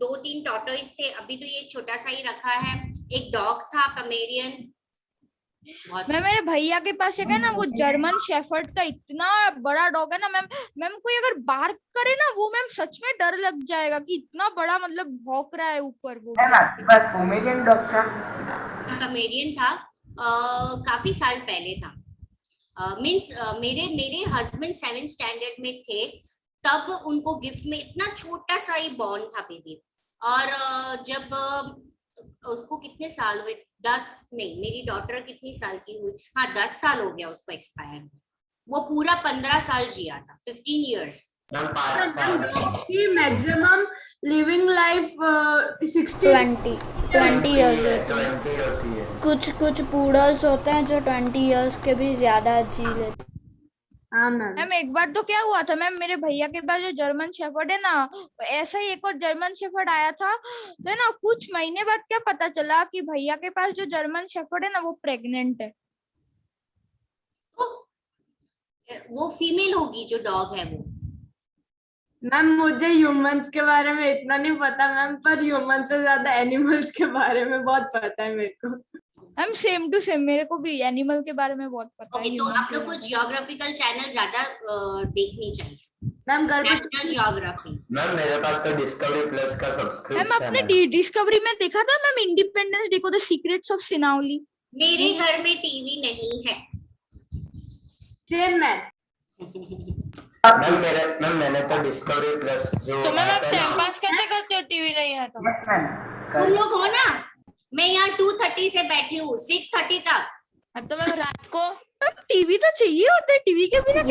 A: 2-3 टॉर्टोइस थे, अभी तो ये छोटा सा ही रखा है। एक डॉग था पमेरियन।
M: मैम मेरे भैया के पास एक है ना, वो जर्मन शेफर्ड का इतना बड़ा डॉग है ना मैम। मैम कोई अगर बार्क करे ना, वो मैम सच में डर लग जाएगा कि इतना बड़ा मतलब भौंक रहा है ऊपर वो।
K: है ना, बस पोमेरियन डॉग था।
A: पमेरियन था, काफी साल पहले था। मींस मेरे हस्बैंड 7th स्टैंडर्ड में थे, तब उनको गिफ्ट में इतना छोटा सा ही बॉर्न था बेबी। और जब उसको कितने साल हुए, 10 नहीं, मेरी डॉटर कितनी साल की हुई, हाँ 10 साल हो गया उसको एक्सपायर। वो पूरा 15 साल जिया था, 15 years।
E: की मैक्सिमम लिविंग लाइफ
Q: 20 इयर्स। कुछ पूडल्स होते हैं जो 20 इयर्स के भी ज्यादा जी लेते।
E: हाँ
M: मैम एक बार तो क्या हुआ था मैम, मेरे भैया के पास जो जर्मन शेफर्ड है ना, ऐसा ही एक और जर्मन शेफर्ड आया था, है ना। कुछ महीने बाद क्या पता चला कि भैया के पास जो जर्मन शेफर्ड है ना, वो प्रेग्नेंट है।
A: वो फीमेल होगी जो डॉग है वो।
E: मैम मुझे ह्यूमंस के बारे में इतना नहीं पता मैम, पर ह्यूमंस से ज्यादा एनिमल्स के बारे में बहुत पता है मेरे को।
M: मैम सेम टू सेम, मेरे को भी एनिमल के बारे में बहुत पता है।
A: तो आप लोग को जियोग्राफिकल चैनल ज्यादा देखनी चाहिए
E: मैम।
A: National geography.
N: मैम मेरे पास तो डिस्कवरी प्लस का सब्सक्रिप्शन
M: मैम आपने डिस्कवरी में देखा था मैम, इंडिपेंडेंस डे को द सीक्रेट्स ऑफ सिनावली?
A: मेरे घर में टीवी नहीं है।
E: सेम
N: मैम मैंने तो डिस्कवरी प्लस जो
E: तो मैम आप टाइम पास कैसे करते हो टीवी नहीं है तो?
A: तुम लोग हो ना, मैं यहाँ 2:30 से बैठी हूँ 6:30 तक।
E: तो मैम रात को
M: टीवी तो चाहिए होता है, टीवी के बिना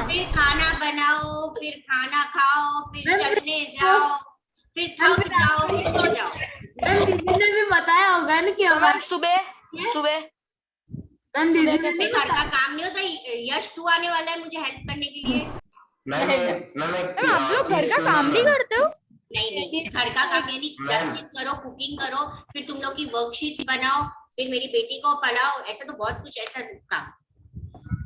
A: फिर खाना बनाओ, फिर खाना खाओ, फिर चलने जाओ, फिर थक जाओ, फिर सो जाओ।
E: मैम दीदी ने भी बताया होगा ना कि हमारे
O: सुबह
E: मैम दीदी ने
A: घर का काम नहीं होता। यश तू आने वाला है मुझे हेल्प करने के लिए।
M: आप लोग घर का काम भी करते हो?
A: नहीं, घर का काम यानी डस्टिंग करो, कुकिंग करो, फिर तुम लोग की वर्कशीट्स बनाओ, फिर मेरी बेटी को पढ़ाओ, ऐसा तो बहुत कुछ ऐसा काम।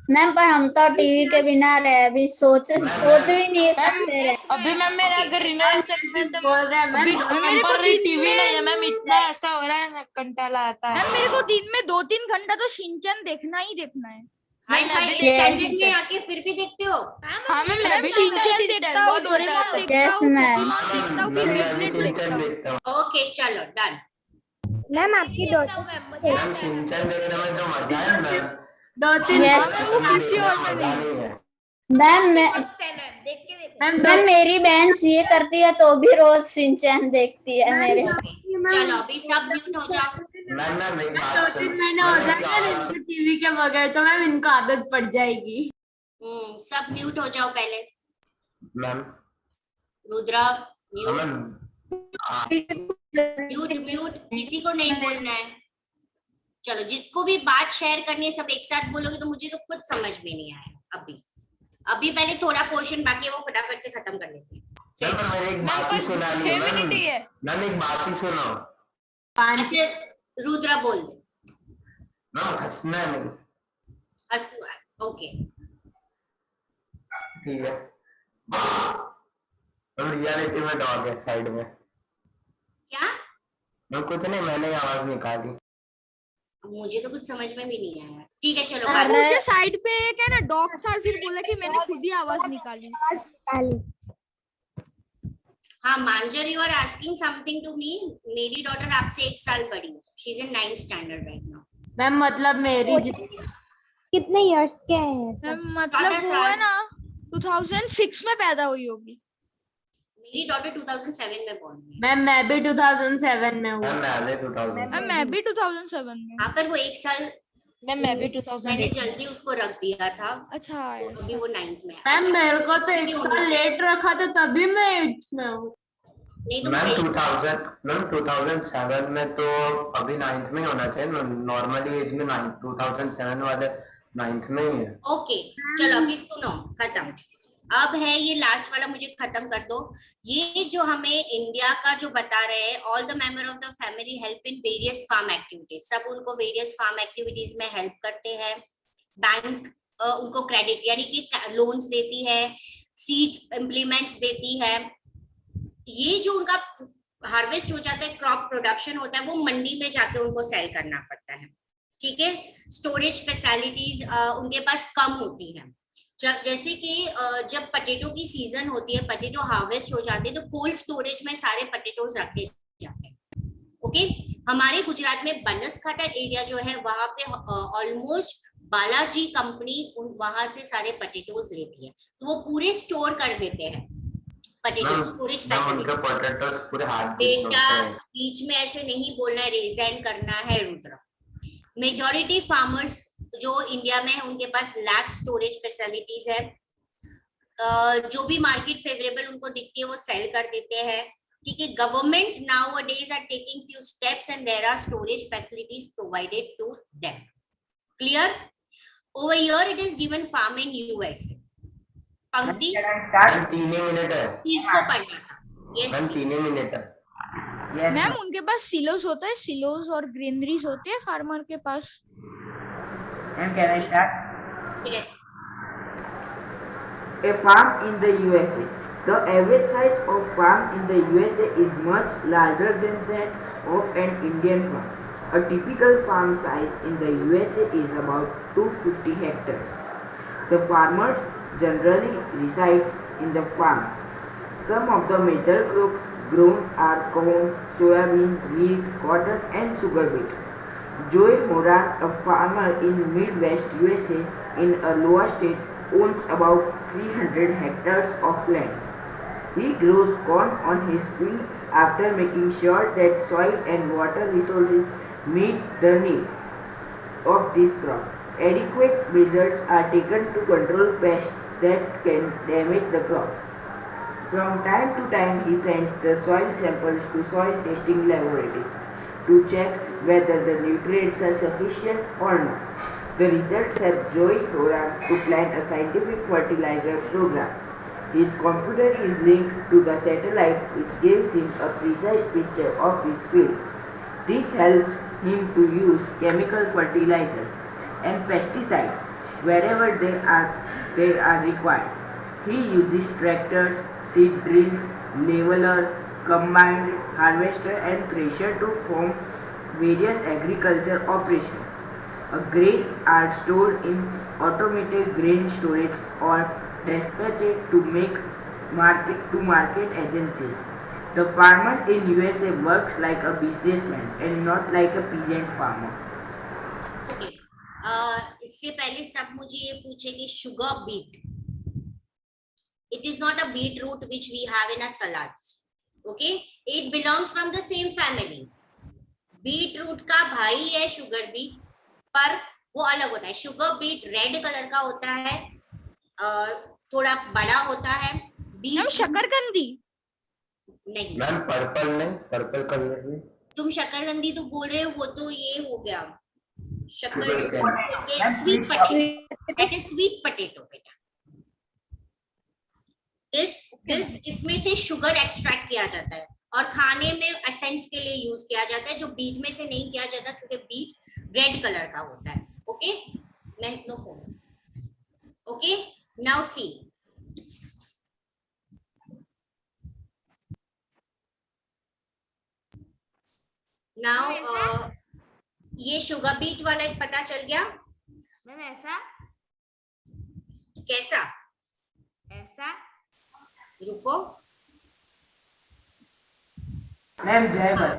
Q: मैम पर हम तो टीवी के बिना रहे, अभी सोच भी नहीं सकते रहे।
O: अभी मैम मेरा अगर रिनोवेशन में तो
E: बोल रहे हैं मैम,
O: मेरे को टीवी नहीं है मैम, इतना ऐसा हो रहा है ना, कंटाला आता है।
M: मैम मेरे को दिन में 2-3 घंटा तो शिनचैन देखना ही देखना है।
A: में आके फिर भी देखते हो?
O: हाँ मैम
M: मैं भी शिनचैन देखता हूँ, डोरेमोन देखता हूँ, देखता हूँ, फिर बेब्लेड देखता हूँ।
A: ओके चलो डन।
I: मैम आपकी
N: मैम सिंचन देखने में जो मजा है ना,
E: 2-3
M: वो किसी और में नहीं।
Q: मैम मेरी बहन सीए करती है तो भी रोज सिंचैन देखती है मेरे साथ।
A: चलो अभी सब म्यूट हो जाओ।
N: मैम एक बात
E: 2-3 महीने हो जाएंगे टीवी के बगैर, तो मैम इनको आदत पड़ जाएगी।
A: सब म्यूट हो जाओ पहले।
N: मैम
A: रुद्रा म्यूट, किसी को नहीं बोलना है। चलो जिसको भी बात शेयर करनी है सब एक साथ बोलोगे तो मुझे तो कुछ समझ में नहीं आया। अभी पहले थोड़ा पोर्शन बाकी है, वो फटाफट से खत्म कर लेते हैं।
N: मैम एक बात ही सुनानी है मैम, एक बात ही सुनो।
A: अच्छा रुद्रा बोल दे।
N: मैम हंसना नहीं।
A: ओके
N: ठीक है। रियलिटी में डॉग है साइड में।
A: क्या?
N: मैं कुछ नहीं, मैंने आवाज निकाली।
A: मुझे तो कुछ समझ में भी नहीं आया। ठीक है चलो
M: अब उसके साइड पे एक है ना डॉग था, फिर बोला कि मैंने खुद ही आवाज निकाली।
A: हाँ Manjar, you are asking something to me. मेरी डॉटर आपसे 1 साल बड़ी है, she is in 9th standard right now.
E: Ma'am मतलब मेरी
I: कितने इयर्स के हैं सब?
M: मैम मतलब वो है ना 2006 में पैदा हुई होगी।
A: मेरी डॉटर 2007 में born हुई है।
E: मैम मैं भी 2007 में हूँ।
M: मैम मैं भी 2007 में।
A: हाँ पर वो 1 साल
L: मैं भी
A: मैंने
L: 2008
A: जल्दी उसको रख दिया था,
M: अच्छा
A: तो अभी वो 9th में है।
E: मैम मेरे को तो 1
A: क्यों
E: साल
A: नहीं?
E: लेट रखा था तभी मैं 8th में हूँ।
A: नहीं तुम
N: मैम
A: सही
N: 2007 में तो अभी 9th में ही होना चाहिए। नॉर्मली एज में 2007 वाले 9th में ही है।
A: ओके चलो अभी सुनो, खत्म। अब है ये लास्ट वाला, मुझे खत्म कर दो। ये जो हमें इंडिया का जो बता रहे हैं, all the member of the family help in various farm activities, सब उनको वेरियस फार्म एक्टिविटीज में हेल्प करते हैं। बैंक उनको क्रेडिट यानी कि लोन्स देती है, सीड्स इम्प्लीमेंट्स देती है। ये जो उनका हार्वेस्ट हो जाता है, क्रॉप प्रोडक्शन होता है, वो मंडी में जाके उनको सेल करना पड़ता है। ठीक है, स्टोरेज फैसिलिटीज उनके पास कम होती है। जैसे कि जब पटेटो की सीजन होती है, पटेटो हार्वेस्ट हो जाते हैं, तो कोल्ड स्टोरेज में सारे पटेटोज रखे जाते हैं। ओके, हमारे गुजरात में बनसकांठा एरिया जो है वहां पे ऑलमोस्ट बालाजी कंपनी वहां से सारे पटेटोज लेती है, तो वो पूरे स्टोर कर देते हैं पटेटो स्टोरेज फैसिलिटी।
N: पोटैटोस पूरे हाथ
A: बेटा बीच में ऐसे नहीं बोलना है, रिजाइन करना है रुद्र। मेजॉरिटी फार्मर्स जो इंडिया में है उनके पास लैक स्टोरेज फैसिलिटीज है। जो भी मार्केट फेवरेबल उनको दिखती है वो सेल कर देते हैं। ठीक है, government nowadays are taking few steps and there are storage facilities provided to them. Clear? Over here it is given farm in USA. Pankti
N: 3 minute है।
A: इसको पढ़ना था। यस
N: मैम 3 मिनट है।
M: मैम उनके पास सिलोस होता है, सिलोस और ग्रीनरीज होते हैं फार्मर के पास।
K: And can I start?
A: Yes.
K: A farm in the USA. The average size of farm in the USA is much larger than that of an Indian farm. A typical farm size in the USA is about 250 hectares. The farmer generally resides in the farm. Some of the major crops grown are corn, soybean, wheat, cotton and sugar beet. Joey Moran, a farmer in Midwest USA in a lower state, owns about 300 hectares of land. He grows corn on his field after making sure that soil and water resources meet the needs of this crop. Adequate measures are taken to control pests that can damage the crop. From time to time, he sends the soil samples to soil testing laboratory to check whether the nutrients are sufficient or not. The results help Joey Horan to plan a scientific fertilizer program. His computer is linked to the satellite, which gives him a precise picture of his field. This helps him to use chemical fertilizers and pesticides wherever they are required. He uses tractors, seed drills, leveler, combined harvester and thresher to form various agriculture operations. Grains are stored in automated grain storage or dispatched to market agencies. The farmer in USA works like a businessman and not like a peasant farmer.
A: Okay, इससे पहले सब मुझे ये पूछे कि sugar beet, it is not a beetroot which we have in a salads. Okay, it belongs from the same family. Beetroot का भाई है शुगर बीट, पर वो अलग होता है। शुगर बीट रेड कलर का होता है, थोड़ा बड़ा होता है। बीट
M: शकरकंदी
A: नहीं
N: मैम, पर्पल नहीं, पर्पल कलर में
A: तुम शकरकंदी तो बोल रहे हो, वो तो ये हो गया शक्कर।
N: Sugarcane.
A: Sweet potato, that is sweet potato बेटा। इसमें से शुगर एक्सट्रैक्ट किया जाता है और खाने में एसेंस के लिए यूज किया जाता है, जो बीट में से नहीं किया जाता क्योंकि बीट रेड कलर का होता है। Okay, no phone. Okay, now see, now ये शुगर बीट वाला एक पता चल गया।
O: मैम ऐसा
A: कैसा?
O: ऐसा
A: रुको,
K: मैम जय भाई।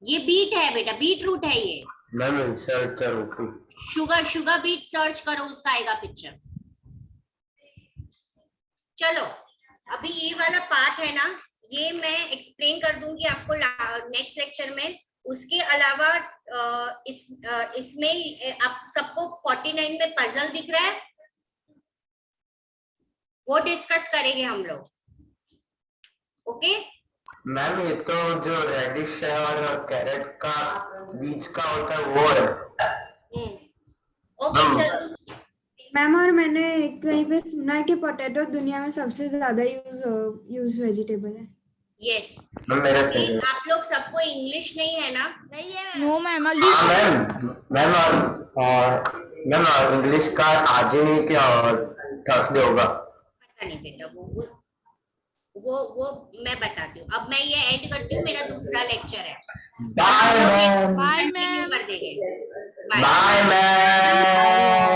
A: ये बीट है बेटा, बीट रूट है ये।
N: मैम रिसर्च करो।
A: शुगर बीट सर्च करो, उसका आएगा पिक्चर। चलो अभी ये वाला पार्ट है ना, ये मैं एक्सप्लेन कर दूंगी आपको नेक्स्ट लेक्चर में। उसके अलावा इसमें आप सबको 49 में पजल दिख रहा है, वो डिस्कस करेंगे हम लोग। ओके
N: मैम ये तो जो रेडिश है और कैरेट का बीज का होता है वो है।
A: ओके चलो।
C: मैम और मैंने कहीं पे सुना है कि पोटैटो दुनिया में सबसे ज्यादा यूज वेजिटेबल है।
A: यस
N: मेरा फेवरेट।
A: आप लोग सबको इंग्लिश नहीं है ना?
O: नहीं है
M: नो मैम
N: मैम और इंग्लिश का आज ही नहीं क्या और थर्सडे होगा?
A: पता नहीं बेटा, वो मैं बताती हूँ। अब मैं ये एंड करती हूँ, मेरा दूसरा लेक्चर है।
N: Bye ma'am.
M: Bye ma'am.
A: कर देंगे।
N: Bye ma'am.